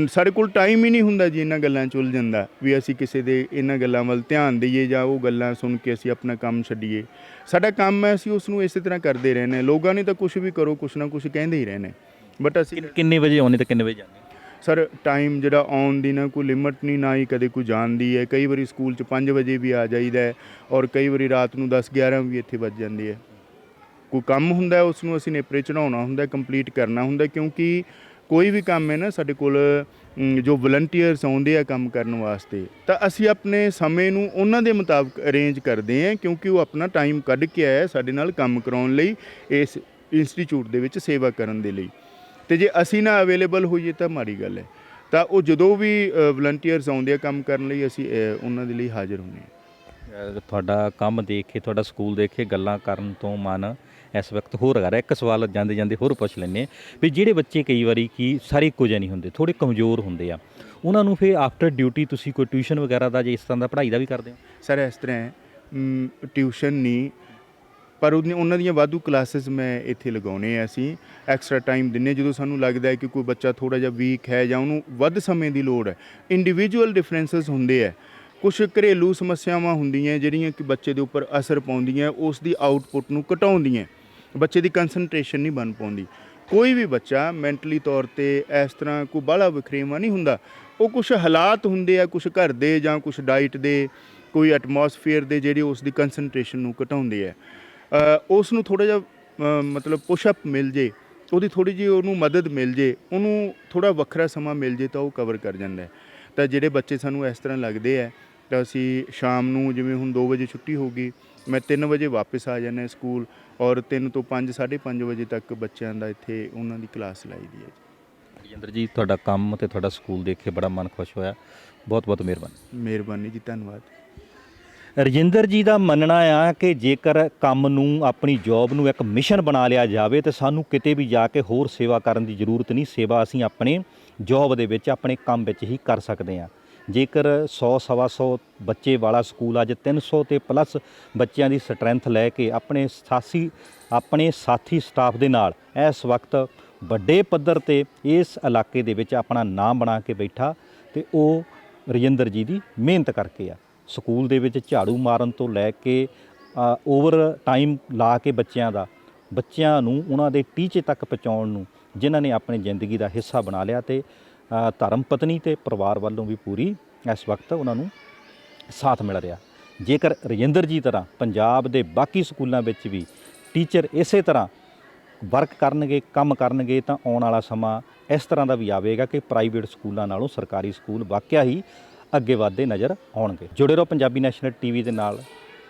ਸਾਡੇ ਕੋਲ ਟਾਈਮ ਹੀ ਨਹੀਂ ਹੁੰਦਾ ਜੀ ਇਹਨਾਂ ਗੱਲਾਂ 'ਚ ਉਲਝਣ ਦਾ, ਵੀ ਅਸੀਂ ਕਿਸੇ ਦੇ ਇਹਨਾਂ ਗੱਲਾਂ ਵੱਲ ਧਿਆਨ ਦਈਏ ਜਾਂ ਉਹ ਗੱਲਾਂ ਸੁਣ ਕੇ ਅਸੀਂ ਆਪਣਾ ਕੰਮ ਛੱਡੀਏ। ਸਾਡਾ ਕੰਮ ਹੈ, ਅਸੀਂ ਉਸ ਨੂੰ ਇਸੇ ਤਰ੍ਹਾਂ ਕਰਦੇ ਰਹਿੰਦੇ। ਲੋਕਾਂ ਨੇ ਤਾਂ ਕੁਛ ਵੀ ਕਰੋ, ਕੁਛ ਨਾ ਕੁਛ ਕਹਿੰਦੇ ਹੀ ਰਹਿੰਦੇ, ਬਟ ਅਸੀਂ ਕਿੰਨੇ ਵਜੇ ਆਉਂਦੇ ਤੇ ਕਿੰਨੇ ਵਜੇ ਜਾਂਦੇ? ਸਰ ਟਾਈਮ ਜਿਹੜਾ ਆਉਣ ਦੀ ਨਾ ਕੋਈ ਲਿਮਟ ਨਹੀਂ, ਨਾ ਹੀ ਕਦੇ ਕੋਈ ਜਾਣਦੀ ਹੈ। ਕਈ ਵਾਰੀ ਸਕੂਲ 'ਚ 5 ਵਜੇ ਵੀ ਆ ਜਾਈਦਾ ਹੈ, ਔਰ ਕਈ ਵਾਰੀ ਰਾਤ ਨੂੰ 10-11 ਵੀ ਇੱਥੇ ਵੱਜ ਜਾਂਦੇ ਹੈ। ਕੋਈ ਕੰਮ ਹੁੰਦਾ ਉਸ ਨੂੰ ਅਸੀਂ ਨੇਪਰੇ ਚੜਾਉਣਾ ਹੁੰਦਾ, ਕੰਪਲੀਟ ਕਰਨਾ ਹੁੰਦਾ, ਕਿਉਂਕਿ ਕੋਈ ਵੀ ਕੰਮ ਹੈ ਨਾ ਸਾਡੇ ਕੋਲ ਜੋ ਵਲੰਟੀਅਰਸ ਆਉਂਦੇ ਆ ਕੰਮ ਕਰਨ ਵਾਸਤੇ, ਤਾਂ ਅਸੀਂ ਆਪਣੇ ਸਮੇਂ ਨੂੰ ਉਹਨਾਂ ਦੇ ਮੁਤਾਬਕ ਅਰੇਂਜ ਕਰਦੇ ਹਾਂ, ਕਿਉਂਕਿ ਉਹ ਆਪਣਾ ਟਾਈਮ ਕੱਢ ਕੇ ਆਇਆ ਸਾਡੇ ਨਾਲ ਕੰਮ ਕਰਾਉਣ ਲਈ, ਇਸ ਇੰਸਟੀਚਿਊਟ ਦੇ ਵਿੱਚ ਸੇਵਾ ਕਰਨ ਦੇ ਲਈ। ਅਤੇ ਜੇ ਅਸੀਂ ਨਾ ਅਵੇਲੇਬਲ ਹੋਈਏ ਤਾਂ ਮਾੜੀ ਗੱਲ ਹੈ। ਤਾਂ ਉਹ ਜਦੋਂ ਵੀ ਵਲੰਟੀਅਰਸ ਆਉਂਦੇ ਆ ਕੰਮ ਕਰਨ ਲਈ, ਅਸੀਂ ਉਹਨਾਂ ਦੇ ਲਈ ਹਾਜ਼ਰ ਹੁੰਦੇ ਹਾਂ। ਤੁਹਾਡਾ ਕੰਮ ਦੇਖ ਕੇ, ਤੁਹਾਡਾ ਸਕੂਲ ਦੇਖ ਕੇ ਗੱਲਾਂ ਕਰਨ ਤੋਂ ਮਨ ਇਸ ਵਕਤ ਹੋਰ ਆ ਰਿਹਾ। ਇੱਕ ਸਵਾਲ ਜਾਂਦੇ ਜਾਂਦੇ ਹੋਰ ਪੁੱਛ ਲੈਂਦੇ ਵੀ ਜਿਹੜੇ ਬੱਚੇ ਕਈ ਵਾਰੀ ਕੀ ਸਾਰੇ ਇੱਕੋ ਜਿਹੇ ਨਹੀਂ ਹੁੰਦੇ, ਥੋੜ੍ਹੇ ਕਮਜ਼ੋਰ ਹੁੰਦੇ ਆ, ਉਹਨਾਂ ਨੂੰ ਫਿਰ ਆਫਟਰ ਡਿਊਟੀ ਤੁਸੀਂ ਕੋਈ ਟਿਊਸ਼ਨ ਵਗੈਰਾ ਦਾ ਜਾਂ ਇਸ ਤਰ੍ਹਾਂ ਦਾ ਪੜ੍ਹਾਈ ਦਾ ਵੀ ਕਰਦੇ ਹੋ? ਸਰ ਇਸ ਤਰ੍ਹਾਂ ਹੈ, ਟਿਊਸ਼ਨ ਨਹੀਂ, ਪਰ ਉਹਨਾਂ ਦੀਆਂ ਵਾਧੂ ਕਲਾਸਿਸ ਮੈਂ ਇੱਥੇ ਲਗਾਉਣੇ ਆ। ਅਸੀਂ ਐਕਸਟਰਾ ਟਾਈਮ ਦਿੰਦੇ ਜਦੋਂ ਸਾਨੂੰ ਲੱਗਦਾ ਹੈ ਕਿ ਕੋਈ ਬੱਚਾ ਥੋੜ੍ਹਾ ਜਿਹਾ ਵੀਕ ਹੈ ਜਾਂ ਉਹਨੂੰ ਵੱਧ ਸਮੇਂ ਦੀ ਲੋੜ ਹੈ। ਇੰਡੀਵਿਜੂਅਲ ਡਿਫਰੈਂਸਿਸ ਹੁੰਦੇ ਹੈ, ਕੁਛ ਘਰੇਲੂ ਸਮੱਸਿਆਵਾਂ ਹੁੰਦੀਆਂ ਜਿਹੜੀਆਂ ਕਿ ਬੱਚੇ ਦੇ ਉੱਪਰ ਅਸਰ ਪਾਉਂਦੀਆਂ, ਉਸ ਦੀ ਆਊਟਪੁੱਟ ਨੂੰ ਘਟਾਉਂਦੀਆਂ, ਬੱਚੇ ਦੀ ਕੰਸਨਟ੍ਰੇਸ਼ਨ ਨਹੀਂ ਬਣ ਪਾਉਂਦੀ। ਕੋਈ ਵੀ ਬੱਚਾ ਮੈਂਟਲੀ ਤੌਰ 'ਤੇ ਇਸ ਤਰ੍ਹਾਂ ਕੋਈ ਬਾਹਲਾ ਵਖਰੇਵਾਂ ਨਹੀਂ ਹੁੰਦਾ। ਉਹ ਕੁਛ ਹਾਲਾਤ ਹੁੰਦੇ ਆ, ਕੁਛ ਘਰ ਦੇ ਜਾਂ ਕੁਛ ਡਾਈਟ ਦੇ, ਕੋਈ ਐਟਮੋਸਫੀਅਰ ਦੇ, ਜਿਹੜੇ ਉਸ ਦੀ ਕੰਸਨਟ੍ਰੇਸ਼ਨ ਨੂੰ ਘਟਾਉਂਦੇ ਆ। ਉਸ ਨੂੰ ਥੋੜ੍ਹਾ ਜਿਹਾ ਮਤਲਬ ਪੁਸ਼ਅਪ ਮਿਲ ਜੇ, ਉਹਦੀ ਥੋੜ੍ਹੀ ਜਿਹੀ ਉਹਨੂੰ ਮਦਦ ਮਿਲ ਜੇ, ਉਹਨੂੰ ਥੋੜ੍ਹਾ ਵੱਖਰਾ ਸਮਾਂ ਮਿਲ ਜੇ ਤਾਂ ਉਹ ਕਵਰ ਕਰ ਜਾਂਦਾ ਹੈ। ਤਾਂ ਜਿਹੜੇ ਬੱਚੇ ਸਾਨੂੰ ਇਸ ਤਰ੍ਹਾਂ ਲੱਗਦੇ ਹੈ ਤਾਂ ਅਸੀਂ ਸ਼ਾਮ ਨੂੰ, ਜਿਵੇਂ ਹੁਣ 2 ਵਜੇ ਛੁੱਟੀ ਹੋ ਗਈ, ਮੈਂ 3 ਵਜੇ ਵਾਪਸ ਆ ਜਾਂਦਾ ਸਕੂਲ, ਔਰ 3 ਤੋਂ 5, 5:30 ਵਜੇ ਤੱਕ ਬੱਚਿਆਂ ਦਾ ਇੱਥੇ ਉਹਨਾਂ ਦੀ ਕਲਾਸ ਲਾਈ ਦੀ ਹੈ। ਰਜਿੰਦਰ ਜੀ, ਤੁਹਾਡਾ ਕੰਮ ਅਤੇ ਤੁਹਾਡਾ ਸਕੂਲ ਦੇਖ ਕੇ ਬੜਾ ਮਨ ਖੁਸ਼ ਹੋਇਆ। ਬਹੁਤ ਬਹੁਤ ਮਿਹਰਬਾਨੀ। ਮਿਹਰਬਾਨੀ ਜੀ, ਧੰਨਵਾਦ। ਰਜਿੰਦਰ ਜੀ ਦਾ ਮੰਨਣਾ ਆ ਕਿ ਜੇਕਰ ਕੰਮ ਨੂੰ, ਆਪਣੀ ਜੌਬ ਨੂੰ ਇੱਕ ਮਿਸ਼ਨ ਬਣਾ ਲਿਆ ਜਾਵੇ ਤਾਂ ਸਾਨੂੰ ਕਿਤੇ ਵੀ ਜਾ ਕੇ ਹੋਰ ਸੇਵਾ ਕਰਨ ਦੀ ਜ਼ਰੂਰਤ ਨਹੀਂ। ਸੇਵਾ ਅਸੀਂ ਆਪਣੇ ਜੌਬ ਦੇ ਵਿੱਚ, ਆਪਣੇ ਕੰਮ ਵਿੱਚ ਹੀ ਕਰ ਸਕਦੇ ਹਾਂ। ਜੇਕਰ 100-125 ਬੱਚੇ ਵਾਲਾ ਸਕੂਲ ਅੱਜ 300 ਤੇ ਪਲੱਸ ਬੱਚਿਆਂ ਦੀ ਸਟਰੈਂਥ ਲੈ ਕੇ ਆਪਣੇ ਸਾਥੀ ਸਟਾਫ ਦੇ ਨਾਲ ਇਸ ਵਕਤ ਵੱਡੇ ਪੱਧਰ 'ਤੇ ਇਸ ਇਲਾਕੇ ਦੇ ਵਿੱਚ ਆਪਣਾ ਨਾਮ ਬਣਾ ਕੇ ਬੈਠਾ, ਅਤੇ ਉਹ ਰਜਿੰਦਰ ਜੀ ਦੀ ਮਿਹਨਤ ਕਰਕੇ ਆ। ਸਕੂਲ ਦੇ ਵਿੱਚ ਝਾੜੂ ਮਾਰਨ ਤੋਂ ਲੈ ਕੇ ਓਵਰ ਟਾਈਮ ਲਾ ਕੇ ਬੱਚਿਆਂ ਨੂੰ ਉਹਨਾਂ ਦੇ ਟੀਚੇ ਤੱਕ ਪਹੁੰਚਾਉਣ ਨੂੰ ਜਿਨ੍ਹਾਂ ਨੇ ਆਪਣੀ ਜ਼ਿੰਦਗੀ ਦਾ ਹਿੱਸਾ ਬਣਾ ਲਿਆ, ਅਤੇ ਧਰਮ ਪਤਨੀ ਅਤੇ ਪਰਿਵਾਰ ਵੱਲੋਂ ਵੀ ਪੂਰੀ ਇਸ ਵਕਤ ਉਹਨਾਂ ਨੂੰ ਸਾਥ ਮਿਲ ਰਿਹਾ। ਜੇਕਰ ਰਜਿੰਦਰ ਜੀ ਤਰ੍ਹਾਂ ਪੰਜਾਬ ਦੇ ਬਾਕੀ ਸਕੂਲਾਂ ਵਿੱਚ ਵੀ ਟੀਚਰ ਇਸੇ ਤਰ੍ਹਾਂ ਵਰਕ ਕਰਨਗੇ, ਕੰਮ ਕਰਨਗੇ, ਤਾਂ ਆਉਣ ਵਾਲਾ ਸਮਾਂ ਇਸ ਤਰ੍ਹਾਂ ਦਾ ਵੀ ਆਵੇਗਾ ਕਿ ਪ੍ਰਾਈਵੇਟ ਸਕੂਲਾਂ ਨਾਲੋਂ ਸਰਕਾਰੀ ਸਕੂਲ ਵਾਕਿਆ ਹੀ ਅੱਗੇ ਵਧਦੇ ਨਜ਼ਰ ਆਉਣਗੇ। ਜੁੜੇ ਰਹੋ ਪੰਜਾਬੀ ਨੈਸ਼ਨਲ ਟੀਵੀ ਦੇ ਨਾਲ।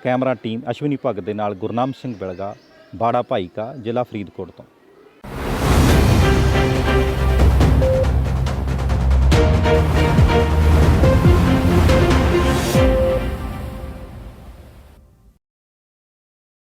ਕੈਮਰਾ ਟੀਮ ਅਸ਼ਵਨੀ ਭਗਤ ਦੇ ਨਾਲ ਗੁਰਨਾਮ ਸਿੰਘ ਬਿਲਗਾ, ਬਾੜਾ ਭਾਈਕਾ, ਜ਼ਿਲ੍ਹਾ ਫਰੀਦਕੋਟ ਤੋਂ।